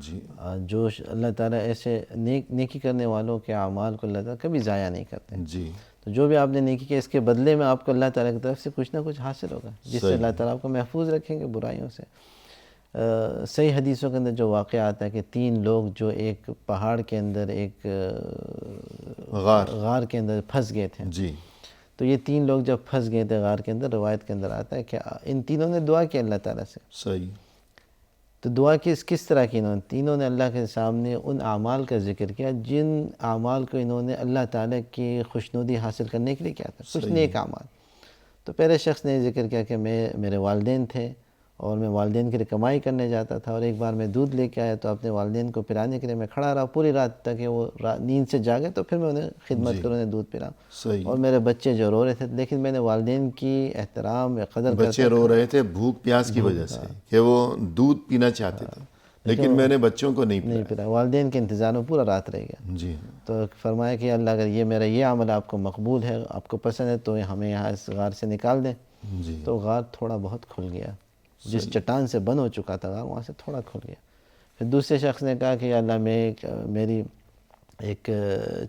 جی
جو اللہ تعالیٰ ایسے نیکی کرنے والوں کے اعمال کو اللہ تعالیٰ کبھی ضائع نہیں کرتے.
جی
تو جو بھی آپ نے نیکی کی اس کے بدلے میں آپ کو اللہ تعالیٰ کی طرف سے کچھ نہ کچھ حاصل ہوگا، جس سے اللہ تعالیٰ آپ کو محفوظ رکھیں گے برائیوں سے. صحیح حدیثوں کے اندر جو واقعہ آتا ہے کہ 3 لوگ جو ایک پہاڑ کے اندر ایک غار کے اندر پھنس گئے تھے.
جی
تو یہ 3 لوگ جب پھنس گئے تھے غار کے اندر، روایت کے اندر آتا ہے کہ ان تینوں نے دعا کی اللہ تعالیٰ سے.
صحیح.
تو دعا کس طرح کی انہوں نے؟ تینوں نے اللہ کے سامنے ان اعمال کا ذکر کیا جن اعمال کو انہوں نے اللہ تعالیٰ کی خوشنودی حاصل کرنے کے لیے کیا تھا، کچھ نیک اعمال. تو پہلے شخص نے ذکر کیا کہ میرے والدین تھے اور میں والدین کے لیے کمائی کرنے جاتا تھا، اور ایک بار میں دودھ لے کے آیا تو اپنے والدین کو پلانے کے لیے میں کھڑا رہا پوری رات تک کہ وہ نیند سے جاگے تو پھر میں انہیں خدمت کروں، انہیں دودھ پلاؤں.
صحیح.
اور میرے بچے جو رو رہے تھے، لیکن میں نے والدین کی احترام یا قدر
بچے رو رہے تھے بھوک پیاس کی وجہ سے کہ وہ دودھ پینا چاہتے تھے، لیکن میں نے بچوں کو نہیں
پلایا. والدین کے انتظار میں پورا رات رہ گیا.
جی
تو فرمایا کہ اللہ اگر میرا یہ عمل آپ کو مقبول ہے، آپ کو پسند ہے، تو ہمیں یہاں اس غار سے نکال دیں.
جی.
تو غار تھوڑا بہت کھل گیا، جس چٹان سے بند ہو چکا تھا غار، وہاں سے تھوڑا کھل گیا. پھر دوسرے شخص نے کہا کہ یا اللہ میری ایک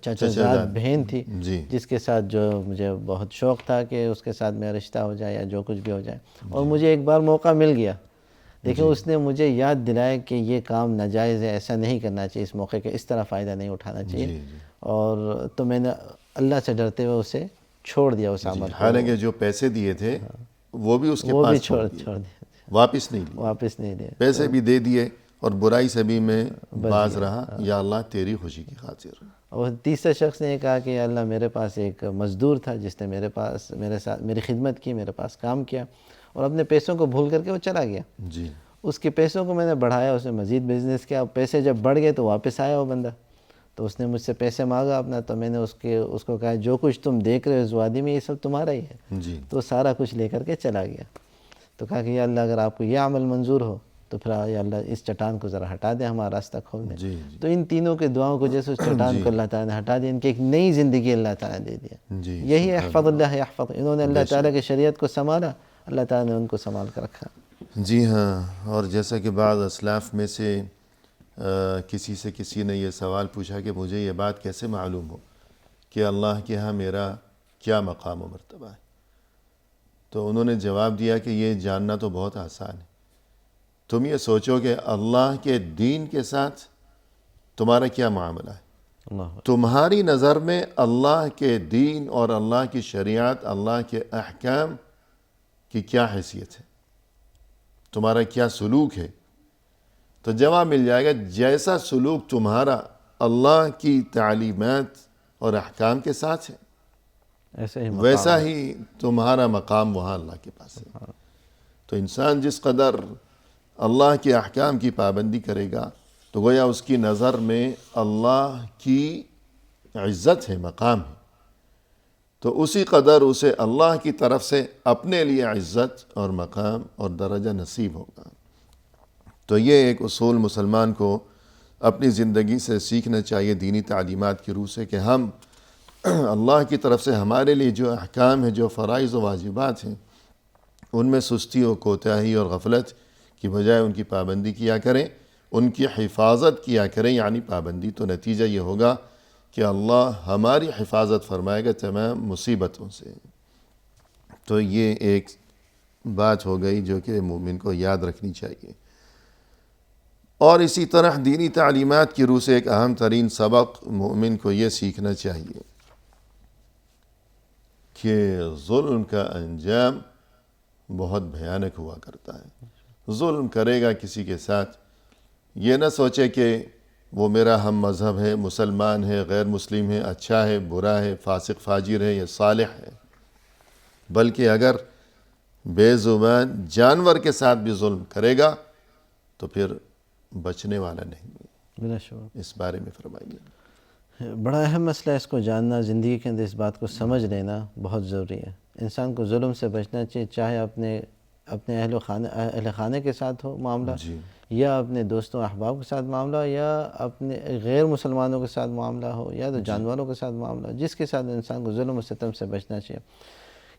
چچا زاد بہن تھی جس کے ساتھ جو مجھے بہت شوق تھا کہ اس کے ساتھ میرا رشتہ ہو جائے یا جو کچھ بھی ہو جائے، اور مجھے ایک بار موقع مل گیا، لیکن اس نے مجھے یاد دلایا کہ یہ کام ناجائز ہے، ایسا نہیں کرنا چاہیے، اس موقع کا اس طرح فائدہ نہیں اٹھانا چاہیے. اور تو میں نے اللہ سے ڈرتے ہوئے اسے چھوڑ دیا اس عمل کو.
حالانکہ جو پیسے دیے تھے وہ بھی اس کے پاس
چھوڑ دیا،
واپس نہیں لیے، پیسے بھی دے دیے اور برائی سے بھی میں باز رہا، یا اللہ تیری خوشی کی خاطر.
اور تیسرا شخص نے کہا کہ یا اللہ میرے پاس ایک مزدور تھا جس نے میرے ساتھ میری خدمت کی، میرے پاس کام کیا، اور اپنے پیسوں کو بھول کر کے وہ چلا گیا.
جی.
اس کے پیسوں کو میں نے بڑھایا، اس نے مزید بزنس کیا، پیسے جب بڑھ گئے تو واپس آیا وہ بندہ. تو اس نے مجھ سے پیسے مانگا اپنا، تو میں نے اس کو کہا جو کچھ تم دیکھ رہے ہو اس وادی میں یہ سب تمہارا ہی ہے.
جی.
تو سارا کچھ لے کر کے چلا گیا. تو کہا کہ یا اللہ اگر آپ کو یہ عمل منظور ہو تو پھر یا اللہ اس چٹان کو ذرا ہٹا دیں، ہمارا راستہ کھول دیں.
جی.
تو ان تینوں کے دعاؤں کو جیسے اس چٹان کو اللہ تعالیٰ نے ہٹا دیا، ان کی ایک نئی زندگی اللہ تعالیٰ نے دے دیا.
جی.
یہی احفظ اللہ یحفظ، انہوں نے اللہ تعالیٰ کی شریعت کو سنبھالا، اللہ تعالیٰ نے ان کو سنبھال کر رکھا.
جی ہاں. اور جیسا کہ بعض اسلاف میں سے کسی نے یہ سوال پوچھا کہ مجھے یہ بات کیسے معلوم ہو کہ اللہ کے ہاں میرا کیا مقام و مرتبہ ہے، تو انہوں نے جواب دیا کہ یہ جاننا تو بہت آسان ہے. تم یہ سوچو کہ اللہ کے دین کے ساتھ تمہارا کیا معاملہ ہے. تمہاری نظر میں اللہ کے دین اور اللہ کی شریعت، اللہ کے احکام کی کیا حیثیت ہے، تمہارا کیا سلوک ہے. تو جواب مل جائے گا جیسا سلوک تمہارا اللہ کی تعلیمات اور احکام کے ساتھ ہے ویسا ہی تمہارا مقام وہاں اللہ کے پاس ہے. تو انسان جس قدر اللہ کے احکام کی پابندی کرے گا تو گویا اس کی نظر میں اللہ کی عزت ہے، مقام ہے، تو اسی قدر اسے اللہ کی طرف سے اپنے لیے عزت اور مقام اور درجہ نصیب ہوگا. تو یہ ایک اصول مسلمان کو اپنی زندگی سے سیکھنا چاہیے دینی تعلیمات کی روح سے کہ ہم اللہ کی طرف سے ہمارے لیے جو احکام ہیں، جو فرائض و واجبات ہیں، ان میں سستی و کوتاہی اور غفلت کی بجائے ان کی پابندی کیا کریں، ان کی حفاظت کیا کریں. یعنی پابندی تو نتیجہ یہ ہوگا کہ اللہ ہماری حفاظت فرمائے گا تمام مصیبتوں سے. تو یہ ایک بات ہو گئی جو کہ مومن کو یاد رکھنی چاہیے. اور اسی طرح دینی تعلیمات کی روح سے ایک اہم ترین سبق مومن کو یہ سیکھنا چاہیے کہ ظلم کا انجام بہت بھیانک ہوا کرتا ہے۔ ظلم کرے گا کسی کے ساتھ، یہ نہ سوچے کہ وہ میرا ہم مذہب ہے، مسلمان ہے، غیر مسلم ہے، اچھا ہے، برا ہے، فاسق فاجر ہے یا صالح ہے، بلکہ اگر بے زبان جانور کے ساتھ بھی ظلم کرے گا تو پھر بچنے والا نہیں ہے۔
بلا شبہ
اس بارے میں فرمائیے۔
بڑا اہم مسئلہ ہے، اس کو جاننا، زندگی کے اندر اس بات کو سمجھ لینا بہت ضروری ہے۔ انسان کو ظلم سے بچنا چاہیے، چاہے اپنے اہل خانے کے ساتھ ہو معاملہ،
جی
یا اپنے دوستوں احباب کے ساتھ معاملہ، یا اپنے غیر مسلمانوں کے ساتھ معاملہ ہو، یا تو جانوروں کے ساتھ معاملہ، جس کے ساتھ انسان کو ظلم و ستم سے بچنا چاہیے،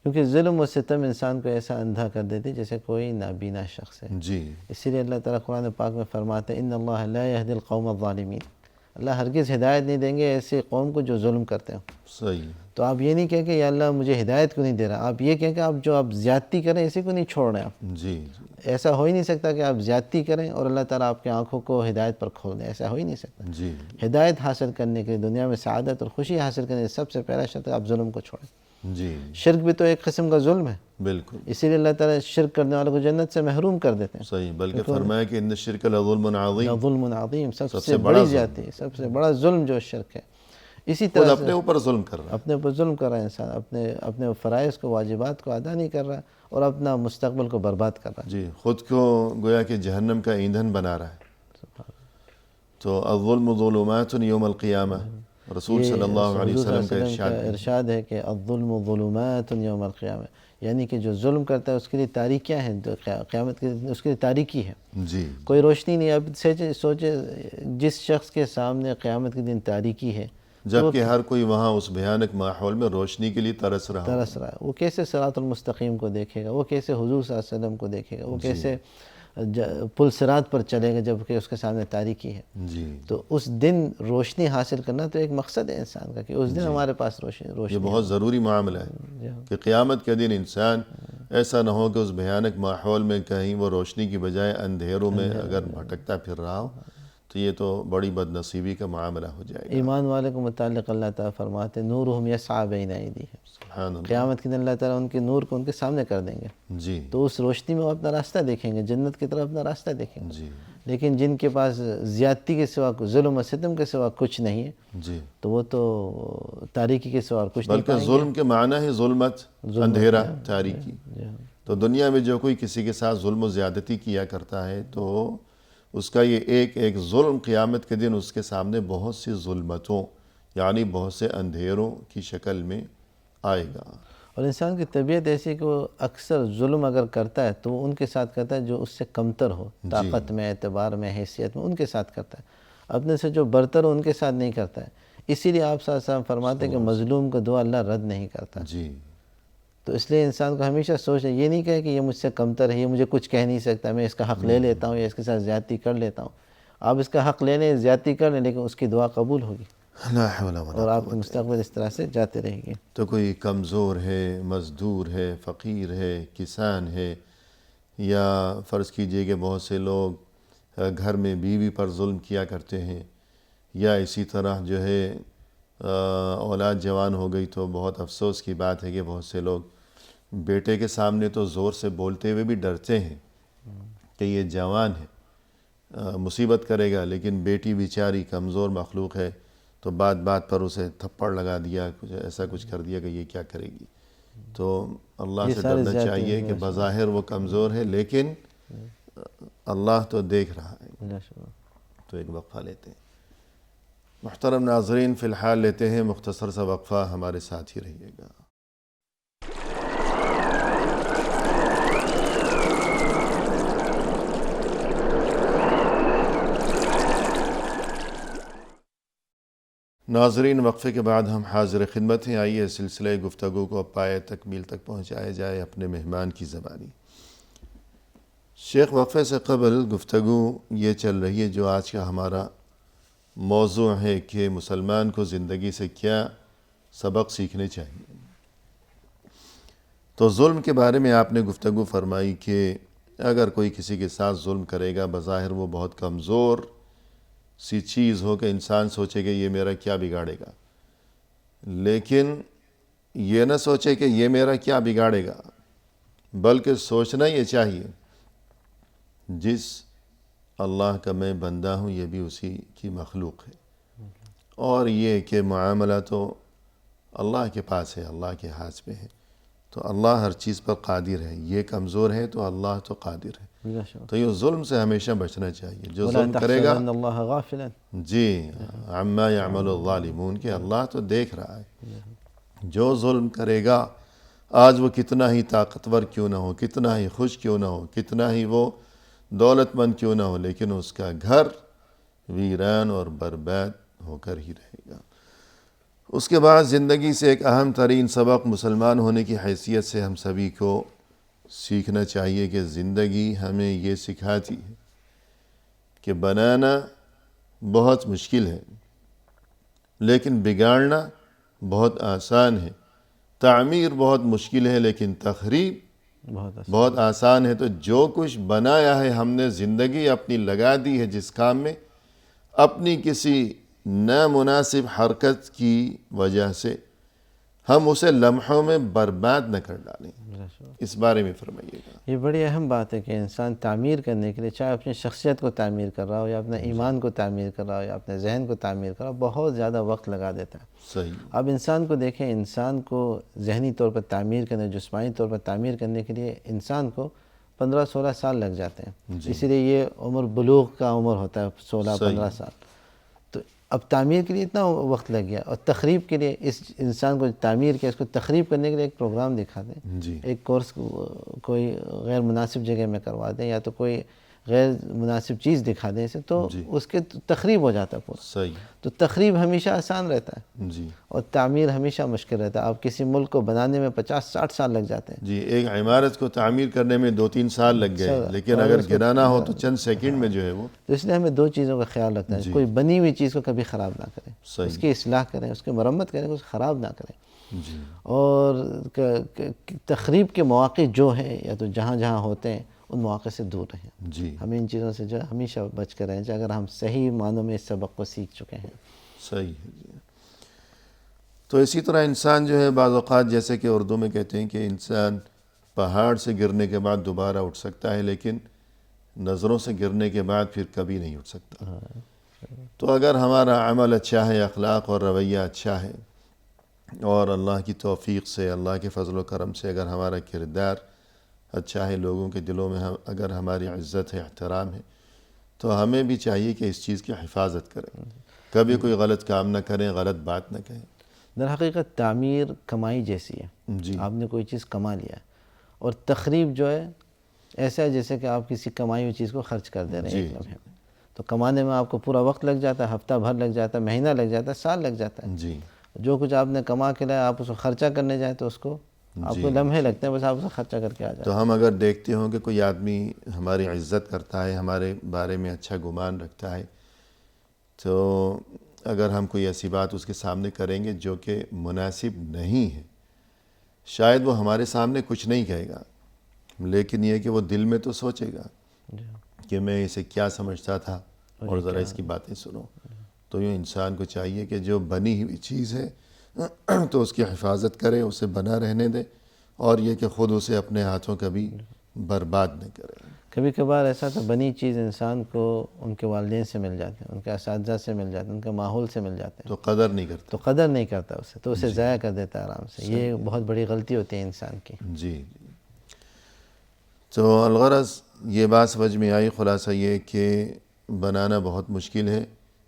کیونکہ ظلم و ستم انسان کو ایسا اندھا کر دیتی جیسے کوئی نابینا شخص ہے۔
جی
اسی لیے اللہ تعالیٰ قرآن پاک میں فرماتے ہیں ان اللہ لا یہدی القوم الظالمین، اللہ ہرگز ہدایت نہیں دیں گے ایسی قوم کو جو ظلم کرتے ہوں۔
صحیح۔
تو آپ یہ نہیں کہیں کہ یا اللہ مجھے ہدایت کیوں نہیں دے رہا، آپ یہ کہیں کہ آپ زیادتی کریں، اسی کو نہیں چھوڑ رہے آپ۔
جی جی
ایسا ہو ہی نہیں سکتا کہ آپ زیادتی کریں اور اللہ تعالیٰ آپ کی آنکھوں کو ہدایت پر کھول دیں، ایسا ہو ہی نہیں سکتا۔
جی
ہدایت حاصل کرنے کے لیے، دنیا میں سعادت اور خوشی حاصل کرنے کے لیے سب سے پہلا شرط ہے آپ ظلم کو چھوڑیں۔
جی
شرک بھی تو ایک قسم کا ظلم ہے،
بالکل
اسی لیے اللہ تعالیٰ شرک کرنے والوں کو جنت سے محروم کر دیتے ہیں۔
صحیح، بلکہ فرمایا کہ ان الشرک لظلم عظیم،
ظلم عظیم، سب
سے
سے
بڑا
بڑی
ظلم۔
زیادتی، سب سے بڑا ظلم جو شرک ہے۔ اسی
خود
طرح
اپنے اوپر ظلم کر رہا ہے۔
اپنے اوپر ظلم کر رہا ہے انسان، اپنے فرائض کو، واجبات کو ادا نہیں کر رہا اور اپنا مستقبل کو برباد کر رہا ہے۔
جی، خود کو گویا کہ جہنم کا ایندھن بنا رہا ہے۔ تو الظلم ظلمات یوم القیامہ، رسول صلی اللہ علیہ وسلم کا
ارشاد ہے کہ الظلم ظلمات یوم القیامہ، یعنی کہ جو ظلم کرتا ہے اس کے لیے تاریکیاں ہیں، جو قیامت کے دن اس کے لیے تاریکی ہے،
جی
کوئی روشنی نہیں۔ اب سوچے جس شخص کے سامنے قیامت کے دن تاریکی ہے،
جبکہ ہر کوئی وہاں اس بھیانک ماحول میں روشنی کے لیے ترس رہا
ہے، وہ کیسے صراط المستقیم کو دیکھے گا، وہ کیسے حضور صلی اللہ علیہ وسلم کو دیکھے گا، وہ کیسے پل صراط پر چلے گا جبکہ اس کے سامنے تاریکی ہے۔
جی،
تو اس دن روشنی حاصل کرنا تو ایک مقصد ہے انسان کا، کہ اس دن ہمارے پاس
یہ
روشنی
بہت ضروری معاملہ ہے کہ قیامت کے دن انسان ایسا نہ ہو کہ اس بھیانک ماحول میں کہیں وہ روشنی کی بجائے اندھیروں میں اگر بھٹکتا پھر رہا ہو تو یہ تو بڑی بد نصیبی کا معاملہ ہو جائے گا۔
ایمان والے کو متعلق اللہ تعالیٰ فرماتے ہیں نورہم یسعی بین ایدیہم،
سبحان اللہ۔
قیامت کے دن اللہ تعالیٰ ان کے نور کو ان کے سامنے کر دیں گے،
جی
تو اس روشنی میں وہ اپنا راستہ دیکھیں گے، جنت کی طرف اپنا راستہ دیکھیں گے۔
جی
لیکن جن کے پاس زیادتی کے سوا، ظلم و ستم کے سوا کچھ نہیں ہے،
جی،
تو وہ تو تاریکی کے سوا اور کچھ نہیں
بلکہ
پائیں گے۔
ظلم کے معنی ہے ظلمت، اندھیرا، تاریکی۔
جی ہاں۔
تو دنیا میں جو کوئی کسی کے ساتھ ظلم و زیادتی کیا کرتا ہے تو اس کا یہ ایک ایک ظلم قیامت کے دن اس کے سامنے بہت سی ظلمتوں یعنی بہت سے اندھیروں کی شکل میں آئے گا۔
اور انسان کی طبیعت ایسی ہے کہ وہ اکثر ظلم اگر کرتا ہے تو وہ ان کے ساتھ کرتا ہے جو اس سے کمتر ہو، طاقت میں، اعتبار میں، حیثیت میں، ان کے ساتھ کرتا ہے، اپنے سے جو برتر ہو ان کے ساتھ نہیں کرتا ہے۔ اسی لیے آپ صلی اللہ علیہ وسلم فرماتے ہیں کہ مظلوم کو دعا اللہ رد نہیں کرتا۔
جی
تو اس لیے انسان کو ہمیشہ سوچنا، یہ نہیں کہے کہ یہ مجھ سے کمتر ہے، یہ مجھے کچھ کہہ نہیں سکتا، میں اس کا حق لے لیتا ہوں یا اس کے ساتھ زیادتی کر لیتا ہوں۔ آپ اس کا حق لے لیں، زیادتی کر لیں، لیکن اس کی دعا قبول ہوگی
لا حول ولا
اور آپ کا مستقبل اس طرح سے جاتے رہے گی۔
تو کوئی کمزور ہے، مزدور ہے، فقیر ہے، کسان ہے، یا فرض کیجئے کہ بہت سے لوگ گھر میں بیوی پر ظلم کیا کرتے ہیں، یا اسی طرح جو ہے اولاد جوان ہو گئی تو بہت افسوس کی بات ہے کہ بہت سے لوگ بیٹے کے سامنے تو زور سے بولتے ہوئے بھی ڈرتے ہیں کہ یہ جوان ہے، مصیبت کرے گا، لیکن بیٹی بیچاری کمزور مخلوق ہے تو بات بات پر اسے تھپڑ لگا دیا، کچھ ایسا کچھ کر دیا کہ یہ کیا کرے گی۔ تو اللہ سے ڈرنا چاہیے کہ بظاہر وہ کمزور ہے لیکن اللہ تو دیکھ رہا ہے۔ تو ایک وقفہ لیتے ہیں۔ محترم ناظرین، فی الحال لیتے ہیں مختصر سا وقفہ، ہمارے ساتھ ہی رہیے گا۔ ناظرین، وقفے کے بعد ہم حاضر خدمت ہیں۔ آئیے سلسلہ گفتگو کو پائے تکمیل تک پہنچایا جائے اپنے مہمان کی زبانی۔ شیخ، وقفے سے قبل گفتگو یہ چل رہی ہے، جو آج کا ہمارا موضوع ہے کہ مسلمان کو زندگی سے کیا سبق سیکھنے چاہیے۔ تو ظلم کے بارے میں آپ نے گفتگو فرمائی کہ اگر کوئی کسی کے ساتھ ظلم کرے گا، بظاہر وہ بہت کمزور سی چیز ہو کہ انسان سوچے کہ یہ میرا کیا بگاڑے گا، لیکن یہ نہ سوچے کہ یہ میرا کیا بگاڑے گا، بلکہ سوچنا یہ چاہیے جس اللہ کا میں بندہ ہوں یہ بھی اسی کی مخلوق ہے، اور یہ کہ معاملہ تو اللہ کے پاس ہے، اللہ کے ہاتھ میں ہے، تو اللہ ہر چیز پر قادر ہے، یہ کمزور ہے تو اللہ تو قادر ہے۔
بلا شبہ۔
تو یہ ظلم سے ہمیشہ بچنا چاہیے، جو
ولا
ظلم کرے گا
تحسبن اللہ غافلا،
جی عما یعمل الظالمون، کہ اللہ تو دیکھ رہا ہے، جو ظلم کرے گا آج وہ کتنا ہی طاقتور کیوں نہ ہو، کتنا ہی خوش کیوں نہ ہو، کتنا ہی وہ دولت مند کیوں نہ ہو، لیکن اس کا گھر ویران اور برباد ہو کر ہی رہے گا۔ اس کے بعد زندگی سے ایک اہم ترین سبق مسلمان ہونے کی حیثیت سے ہم سبھی کو سیکھنا چاہیے کہ زندگی ہمیں یہ سکھاتی ہے کہ بنانا بہت مشکل ہے لیکن بگاڑنا بہت آسان ہے، تعمیر بہت مشکل ہے لیکن تخریب بہت آسان ہے۔ تو جو کچھ بنایا ہے ہم نے، زندگی اپنی لگا دی ہے جس کام میں، اپنی کسی نامناسب حرکت کی وجہ سے ہم اسے لمحوں میں برباد نہ کر ڈالیں، اس بارے میں فرمائیے گا۔
یہ بڑی اہم بات ہے کہ انسان تعمیر کرنے کے لیے، چاہے اپنی شخصیت کو تعمیر کر رہا ہو یا اپنے ایمان کو تعمیر کر رہا ہو یا اپنے ذہن کو تعمیر کر رہا ہو، بہت زیادہ وقت لگا دیتا ہے۔
صحیح۔
اب انسان کو دیکھیں، انسان کو ذہنی طور پر تعمیر کرنے، جسمانی طور پر تعمیر کرنے کے لیے انسان کو 15-16 سال لگ جاتے ہیں، اسی لیے یہ عمر بلوغ کا عمر ہوتا ہے 16-15 سال۔ تو اب تعمیر کے لیے اتنا وقت لگ گیا، اور تخریب کے لیے اس انسان کو تعمیر کیا، اس کو تخریب کرنے کے لیے ایک پروگرام دکھا دیں،
جی
ایک کورس کوئی غیر مناسب جگہ میں کروا دیں، یا تو کوئی غیر مناسب چیز دکھا دیں اسے، تو اس کے تخریب ہو جاتا ہے پورا۔
صحیح۔
تو تخریب ہمیشہ آسان رہتا ہے
جی
اور تعمیر ہمیشہ مشکل رہتا ہے۔ اب کسی ملک کو بنانے میں 50-60 سال لگ جاتے ہیں۔
جی، ایک عمارت کو تعمیر کرنے میں 2-3 سال لگ گئے، لیکن اگر گرانا ہو تو چند سیکنڈ میں جو ہے وہ۔
تو اس لیے ہمیں دو چیزوں کا خیال رکھنا ہے، کوئی بنی ہوئی چیز کو کبھی خراب نہ کریں، اس کی اصلاح کریں، اس کی مرمت کریں، اس کو خراب نہ کریں۔
جی
اور تخریب کے مواقع جو ہیں یا تو جہاں جہاں ہوتے ہیں ان مواقع سے دور رہیں۔
جی
ہمیں ان چیزوں سے جو ہے ہمیشہ بچ کر رہیں اگر ہم صحیح معنوں میں اس سبق کو سیکھ چکے ہیں۔
صحیح ہے جی۔ تو اسی طرح انسان جو ہے بعض اوقات، جیسے کہ اردو میں کہتے ہیں کہ انسان پہاڑ سے گرنے کے بعد دوبارہ اٹھ سکتا ہے، لیکن نظروں سے گرنے کے بعد پھر کبھی نہیں اٹھ سکتا۔ تو اگر ہمارا عمل اچھا ہے، اخلاق اور رویہ اچھا ہے، اور اللہ کی توفیق سے، اللہ کے فضل و کرم سے اگر ہمارا کردار اچھا ہے، لوگوں کے دلوں میں اگر ہماری عزت ہے، احترام ہے، تو ہمیں بھی چاہیے کہ اس چیز کی حفاظت کریں، کبھی کوئی غلط کام نہ کریں، غلط بات نہ کہیں۔
در حقیقت تعمیر کمائی جیسی ہے،
جی
آپ نے کوئی چیز کما لیا ہے، اور تخریب جو ہے ایسا ہے جیسے کہ آپ کسی کمائی ہوئی چیز کو خرچ کر دے رہے ہیں ایک لمحے میں۔ تو کمانے میں آپ کو پورا وقت لگ جاتا ہے، ہفتہ بھر لگ جاتا ہے، مہینہ لگ جاتا ہے، سال لگ جاتا ہے۔
جی
جو کچھ آپ نے کما کے لایا، آپ اس کو خرچہ کرنے جائیں تو اس کو آپ کو لمحے لگتے ہیں، بس آپ اسے خرچہ کر کے آ جائیں۔
تو ہم اگر دیکھتے ہوں کہ کوئی آدمی ہماری عزت کرتا ہے، ہمارے بارے میں اچھا گمان رکھتا ہے، تو اگر ہم کوئی ایسی بات اس کے سامنے کریں گے جو کہ مناسب نہیں ہے، شاید وہ ہمارے سامنے کچھ نہیں کہے گا، لیکن یہ کہ وہ دل میں تو سوچے گا کہ میں اسے کیا سمجھتا تھا، اور ذرا اس کی باتیں سنو۔ تو یہ انسان کو چاہیے کہ جو بنی ہوئی چیز ہے تو اس کی حفاظت کرے، اسے بنا رہنے دے، اور یہ کہ خود اسے اپنے ہاتھوں کبھی برباد نہ کرے۔
کبھی کبھار ایسا تو بنی چیز انسان کو ان کے والدین سے مل جاتے ہیں، ان کے اساتذہ سے مل جاتے ہیں، ان کے ماحول سے مل جاتے ہیں،
تو قدر نہیں کرتا۔
تو قدر نہیں کرتا اسے، تو اسے ضائع کر دیتا ہے آرام سے۔ یہ بہت بڑی غلطی ہوتی ہے انسان کی۔
جی تو الغرض یہ بات سمجھ میں آئی، خلاصہ یہ کہ بنانا بہت مشکل ہے،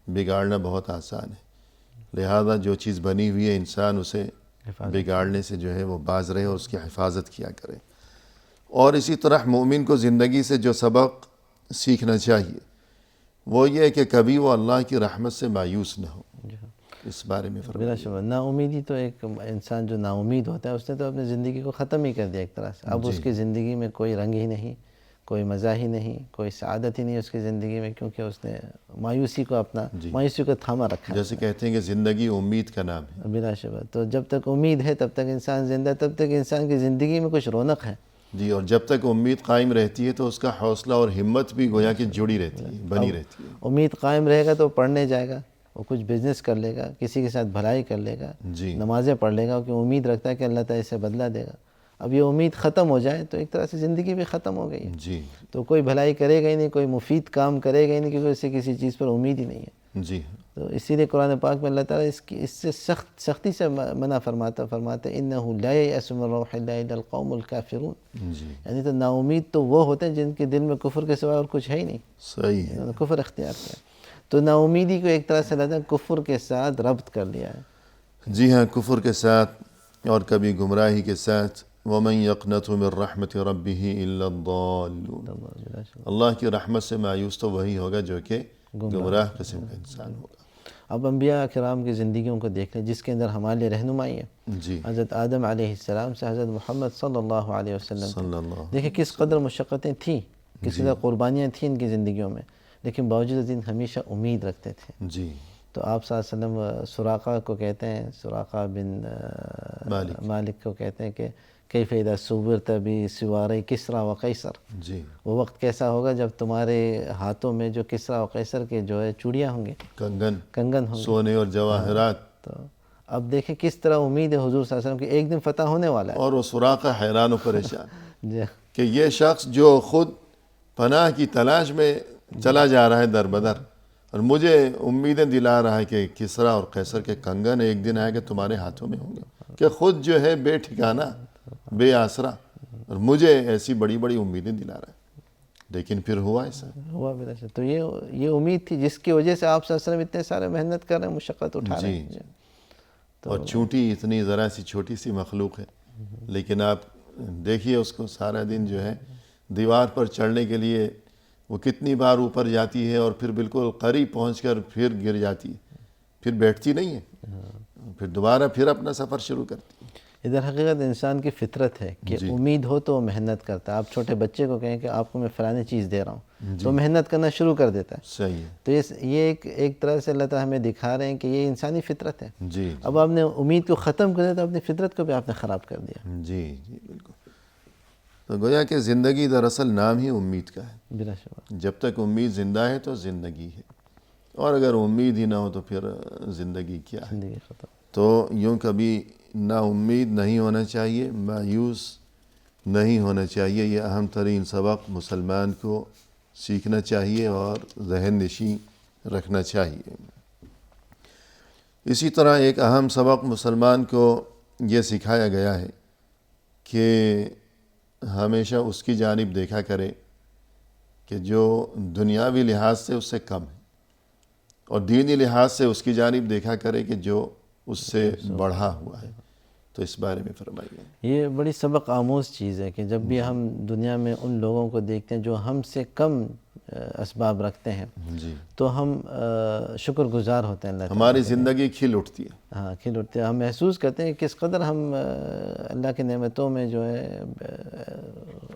بگاڑنا بہت آسان ہے، لہذا جو چیز بنی ہوئی ہے انسان اسے بگاڑنے سے جو ہے وہ باز رہے اور اس کی حفاظت کیا کرے۔ اور اسی طرح مومن کو زندگی سے جو سبق سیکھنا چاہیے وہ یہ ہے کہ کبھی وہ اللہ کی رحمت سے مایوس نہ ہو، اس بارے میں
بلا شبہ نا امیدی تو ایک انسان جو نا امید ہوتا ہے اس نے تو اپنی زندگی کو ختم ہی کر دیا ایک طرح سے۔ اب اس کی زندگی میں کوئی رنگ ہی نہیں، کوئی مزہ ہی نہیں، کوئی سعادت ہی نہیں اس کی زندگی میں، کیونکہ اس نے مایوسی کو مایوسی کو تھاما رکھا ہے۔
جیسے کہتے ہیں کہ زندگی امید کا نام ہے۔
بلا شبہ تو جب تک امید ہے تب تک انسان زندہ ہے، تب تک انسان کی زندگی میں کچھ رونق ہے۔
جی، اور جب تک امید قائم رہتی ہے تو اس کا حوصلہ اور ہمت بھی گویا کہ جڑی رہتی ہے، بنی رہتی ہے۔
امید قائم رہے گا تو پڑھنے جائے گا، وہ کچھ بزنس کر لے گا، کسی کے ساتھ بھلائی کر لے گا،
جی
نمازیں پڑھ لے گا، کیونکہ امید رکھتا ہے کہ اللہ تعالیٰ اسے بدلہ دے گا۔ اب یہ امید ختم ہو جائے تو ایک طرح سے زندگی بھی ختم ہو گئی ہے،
جی
تو کوئی بھلائی کرے گا ہی نہیں، کوئی مفید کام کرے گا ہی نہیں، کیونکہ اسے کسی چیز پر امید ہی نہیں ہے۔
جی
تو اسی لیے قرآن پاک میں اللہ تعالیٰ اس سے سختی سے منع فرماتے اِنَّهُ لَا يَيْأَسُ مِن رَّوْحِ اللَّهِ إِلَّا الْقَوْمُ الْكَافِرُونَ،
جی
یعنی تو نا امید تو وہ ہوتے ہیں جن کے دل میں کفر کے سوا اور کچھ ہے ہی نہیں،
صحیح ہے۔
انہوں نے کفر اختیار کیا۔ تو نا امیدی کو ایک طرح سے اللہ تعالیٰ نے کفر کے ساتھ ربط کر لیا ہے۔
جی ہاں، کفر کے ساتھ اور کبھی گمراہی کے ساتھ۔ وَمَن يَقْنَطُ مِن رَحْمَةِ رَبِّهِ إِلَّا الضَّالُّونَ، اللہ کی رحمت سے مایوس تو وہی ہوگا جو کہ گمراہ قسم کا انسان ہوگا۔
اب انبیاء کرام کی زندگیوں کو دیکھ لیں جس کے اندر ہمارے لیے رہنمائی ہے،
جی
حضرت آدم علیہ السلام سے حضرت محمد صلی اللہ علیہ وسلم تک۔
صلی اللہ
دیکھیں کس قدر مشقتیں تھیں، کس قدر قربانیاں تھیں ان کی زندگیوں میں، لیکن باوجود ان ہمیشہ امید رکھتے تھے۔
جی
تو آپ صلی اللہ علیہ وسلم سراقہ کو کہتے ہیں، سراقہ بن مالک کو کہتے ہیں کہ کیف اذا صورت بسوارِ کسریٰ و قیصر،
جی
وہ وقت کیسا ہوگا جب تمہارے ہاتھوں میں جو کسریٰ و قیصر کے جو ہے چوڑیاں ہوں گے، کنگن ہوں گے۔
سونے اور جواہرات۔
تو اب دیکھیں کس طرح امید ہے حضور صلی اللہ علیہ وسلم کہ ایک دن فتح ہونے والا ہے۔
اور وہ سراقہ حیران و پریشان
جی
کہ یہ شخص جو خود پناہ کی تلاش میں چلا جا رہا ہے در بدر، اور مجھے امیدیں دلا رہا ہے کہ کسریٰ اور قیصر کے کنگن ایک دن آئے کہ تمہارے ہاتھوں میں ہوں گے، کہ خود جو ہے بے ٹھکانہ، بے آسرا، اور مجھے ایسی بڑی بڑی امیدیں دلا رہا ہے، لیکن پھر ہوا ایسا۔
ہوا بھی ایسا۔ تو یہ امید تھی جس کی وجہ سے آپ صلی اللہ علیہ وسلم اتنے سارے محنت کر رہے ہیں، مشقت اٹھا رہے ہیں۔
جی اور چونٹی اتنی ذرا سی چھوٹی سی مخلوق ہے، لیکن آپ دیکھیے اس کو سارا دن جو ہے دیوار پر چڑھنے کے لیے وہ کتنی بار اوپر جاتی ہے، اور پھر بالکل قریب پہنچ کر پھر گر جاتی ہے، پھر بیٹھتی نہیں ہے، پھر دوبارہ پھر اپنا سفر شروع کرتی ہے۔
ادھر حقیقت انسان کی فطرت ہے کہ امید ہو تو وہ محنت کرتا ہے۔ آپ چھوٹے بچے کو کہیں کہ آپ کو میں فلانی چیز دے رہا ہوں تو محنت کرنا شروع کر دیتا ہے۔
صحیح ہے۔
تو یہ ایک طرح سے اللہ تعالیٰ ہمیں دکھا رہے ہیں کہ یہ انسانی فطرت ہے۔
جی
اب آپ نے امید کو ختم کر دیا تو اپنی فطرت کو بھی آپ نے خراب کر دیا۔
جی جی بالکل۔ تو گویا کہ زندگی دراصل نام ہی امید کا ہے۔
بلا شبہ
جب تک امید زندہ ہے تو زندگی ہے، اور اگر امید ہی نہ ہو تو پھر زندگی کیا ہے۔
زندگی ختم۔
تو یوں کبھی نا امید نہیں ہونا چاہیے، مایوس نہیں ہونا چاہیے۔ یہ اہم ترین سبق مسلمان کو سیکھنا چاہیے اور ذہن نشین رکھنا چاہیے۔ اسی طرح ایک اہم سبق مسلمان کو یہ سکھایا گیا ہے کہ ہمیشہ اس کی جانب دیکھا کرے کہ جو دنیاوی لحاظ سے اس سے کم ہے، اور دینی لحاظ سے اس کی جانب دیکھا کرے کہ جو اس سے بڑھا ہوا ہے۔ تو اس بارے میں فرمائیے۔
یہ بڑی سبق آموز چیز ہے کہ جب بھی ہم دنیا میں ان لوگوں کو دیکھتے ہیں جو ہم سے کم اسباب رکھتے ہیں
جی
تو ہم شکر گزار ہوتے ہیں اللہ تعالیٰ۔
ہماری زندگی کھل اٹھتی ہے۔
ہاں کھل اٹھتے ہیں، ہم محسوس کرتے ہیں کہ کس قدر ہم اللہ کی نعمتوں میں جو ہے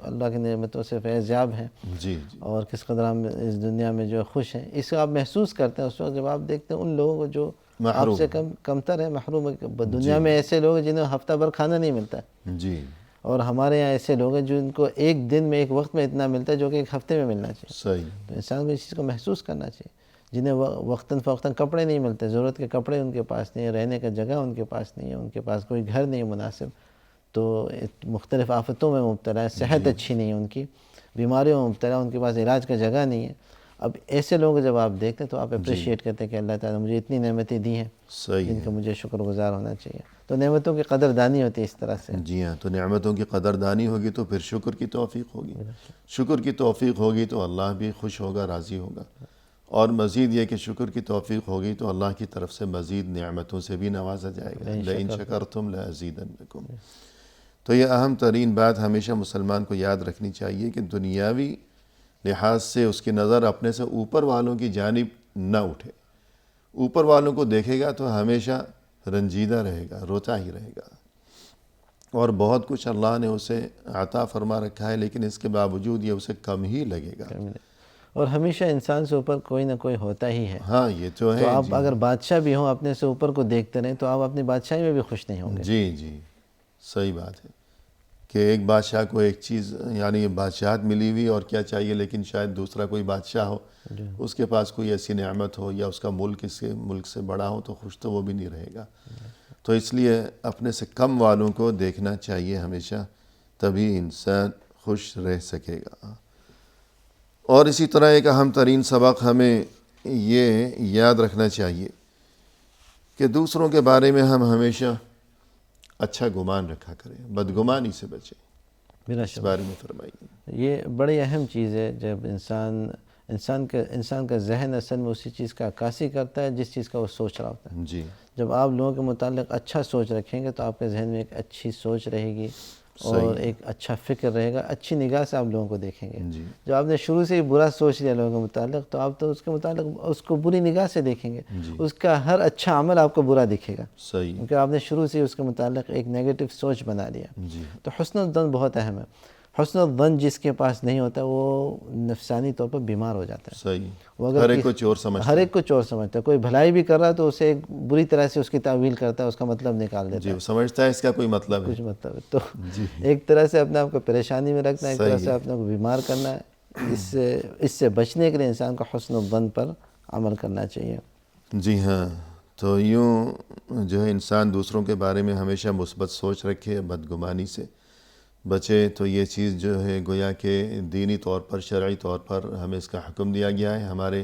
اللہ کی نعمتوں سے فیض یاب ہیں،
جی جی
اور کس قدر ہم اس دنیا میں جو ہے خوش ہیں۔ اس کو آپ محسوس کرتے ہیں اس وقت جب آپ دیکھتے ہیں ان لوگوں کو جو آپ سے کمتر ہے، محروم ہے۔ دنیا میں ایسے لوگ ہیں جنہیں ہفتہ بھر کھانا نہیں ملتا ہے،
جی
اور ہمارے یہاں ایسے لوگ ہیں جن کو ایک دن میں ایک وقت میں اتنا ملتا ہے جو کہ ایک ہفتے میں ملنا چاہیے۔
صحیح۔
تو انسان کو اس چیز کو محسوس کرنا چاہیے۔ جنہیں وقتاً فوقتاً کپڑے نہیں ملتے، ضرورت کے کپڑے ان کے پاس نہیں ہے، رہنے کا جگہ ان کے پاس نہیں ہے، ان کے پاس کوئی گھر نہیں مناسب، تو مختلف آفتوں میں مبتلا ہے، صحت اچھی نہیں ہے ان کی، بیماریوں میں مبتلا ہے، ان کے پاس علاج کا جگہ نہیں ہے۔ اب ایسے لوگ جب آپ دیکھتے ہیں تو آپ اپریشیٹ کرتے ہیں کہ اللہ تعالیٰ نے مجھے اتنی نعمتیں دی ہیں
صحیح
جن کا مجھے شکر گزار ہونا چاہیے۔ تو نعمتوں کی قدردانی ہوتی ہے اس طرح سے۔
جی ہاں، تو نعمتوں کی قدردانی ہوگی تو پھر شکر کی توفیق ہوگی، شکر کی توفیق ہوگی تو اللہ بھی خوش ہوگا، راضی ہوگا، اور مزید یہ کہ شکر کی توفیق ہوگی تو اللہ کی طرف سے مزید نعمتوں سے بھی نوازا جائے گا۔ لئن شکرتم لأزیدنکم۔ تو یہ اہم ترین بات ہمیشہ مسلمان کو یاد رکھنی چاہیے کہ دنیاوی لحاظ سے اس کی نظر اپنے سے اوپر والوں کی جانب نہ اٹھے۔ اوپر والوں کو دیکھے گا تو ہمیشہ رنجیدہ رہے گا، روتا ہی رہے گا، اور بہت کچھ اللہ نے اسے عطا فرما رکھا ہے، لیکن اس کے باوجود یہ اسے کم ہی لگے گا۔
اور ہمیشہ انسان سے اوپر کوئی نہ کوئی ہوتا ہی ہے۔
ہاں یہ تو ہے۔
تو آپ اگر بادشاہ بھی ہوں اپنے سے اوپر کو دیکھتے رہیں تو آپ اپنی بادشاہی میں بھی خوش نہیں ہوں گے۔
جی جی صحیح بات ہے۔ کہ ایک بادشاہ کو ایک چیز یعنی بادشاہت ملی ہوئی اور کیا چاہیے، لیکن شاید دوسرا کوئی بادشاہ ہو اس کے پاس کوئی ایسی نعمت ہو یا اس کا ملک اس کے ملک سے بڑا ہو تو خوش تو وہ بھی نہیں رہے گا. تو اس لیے اپنے سے کم والوں کو دیکھنا چاہیے ہمیشہ، تبھی انسان خوش رہ سکے گا. اور اسی طرح ایک اہم ترین سبق ہمیں یہ یاد رکھنا چاہیے کہ دوسروں کے بارے میں ہم ہمیشہ اچھا گمان رکھا کریں، بدگمانی سے بچیں.
بلا
اس
شبہ
بارے میں فرمائیے.
یہ بڑی اہم چیز ہے. جب انسان کا ذہن اصل میں اسی چیز کا عکاسی کرتا ہے جس چیز کا وہ سوچ رہا ہوتا ہے.
جی
جب آپ لوگوں کے متعلق اچھا سوچ رکھیں گے تو آپ کے ذہن میں ایک اچھی سوچ رہے گی اور
صحیح.
ایک اچھا فکر رہے گا، اچھی نگاہ سے آپ لوگوں کو دیکھیں گے.
جی
جب آپ نے شروع سے ہی برا سوچ لیا لوگوں کے متعلق تو آپ تو اس کے متعلق اس کو بری نگاہ سے دیکھیں گے.
جی
اس کا ہر اچھا عمل آپ کو برا دکھے گا
صحیح.
کیونکہ آپ نے شروع سے ہی اس کے متعلق ایک نیگیٹو سوچ بنا لیا.
جی
تو حسن الظن بہت اہم ہے. حسن الظن جس کے پاس نہیں ہوتا وہ نفسانی طور پر بیمار ہو جاتا ہے.
صحیح.
وہ اگر
ہر ایک کو چور سمجھتا
ہر
ہے.
ایک کو چور سمجھتا ہے. کوئی بھلائی بھی کر رہا ہے تو اسے ایک بری طرح سے اس کی تعویل کرتا ہے، اس کا مطلب نکال دیتا
جی
ہے.
وہ سمجھتا ہے اس کا کوئی مطلب ہے.
کچھ مطلب ہے. تو
جی
ایک طرح سے اپنے آپ کو پریشانی میں رکھنا ہے، ایک طرح
صحیح
سے
ہے.
اپنے کو بیمار کرنا ہے. اس سے بچنے کے لیے انسان کو حسن الظن پر عمل کرنا چاہیے.
جی ہاں. تو یوں جو ہے انسان دوسروں کے بارے میں ہمیشہ مثبت سوچ رکھے، بدگمانی سے بچے. تو یہ چیز جو ہے گویا کہ دینی طور پر شرعی طور پر ہمیں اس کا حکم دیا گیا ہے. ہمارے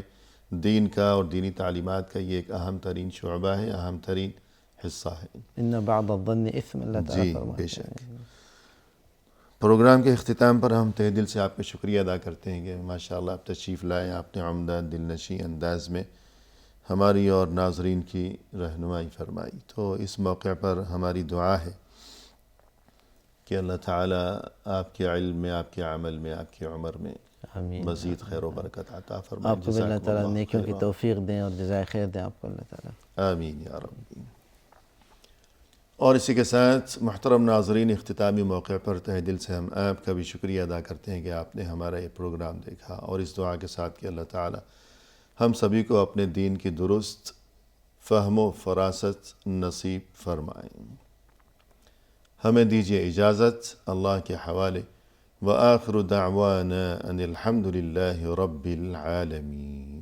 دین کا اور دینی تعلیمات کا یہ ایک اہم ترین شعبہ ہے، اہم ترین حصہ ہے.
ان بعض الظن اثم، اللہ تعالیٰ
جی
فرماتے
بے
ہیں.
شک. پروگرام کے اختتام پر ہم تہ دل سے آپ کا شکریہ ادا کرتے ہیں کہ ماشاءاللہ آپ تشریف لائے. آپ نے عمدہ دلنشیں انداز میں ہماری اور ناظرین کی رہنمائی فرمائی. تو اس موقع پر ہماری دعا ہے کہ اللہ تعالیٰ آپ کے علم میں، آپ کے عمل میں، آپ کی عمر میں
آمین.
مزید خیر و برکت عطا فرمائے.
آپ کو بھی اللہ
جزاکم
تعالیٰ
اللہ
نیکیوں کی
خیرا.
توفیق دیں اور جزائے خیر دیں آپ کو اللہ تعالیٰ.
آمین یا رب. اور اسی کے ساتھ محترم ناظرین، اختتامی موقع پر تہ دل سے ہم آپ کا بھی شکریہ ادا کرتے ہیں کہ آپ نے ہمارا یہ پروگرام دیکھا، اور اس دعا کے ساتھ کہ اللہ تعالی ہم سبھی کو اپنے دین کی درست فہم و فراست نصیب فرمائیں. ہمیں دیجیے اجازت اللہ کے حوالے. وآخر دعوانا ان الحمد للہ رب العالمین.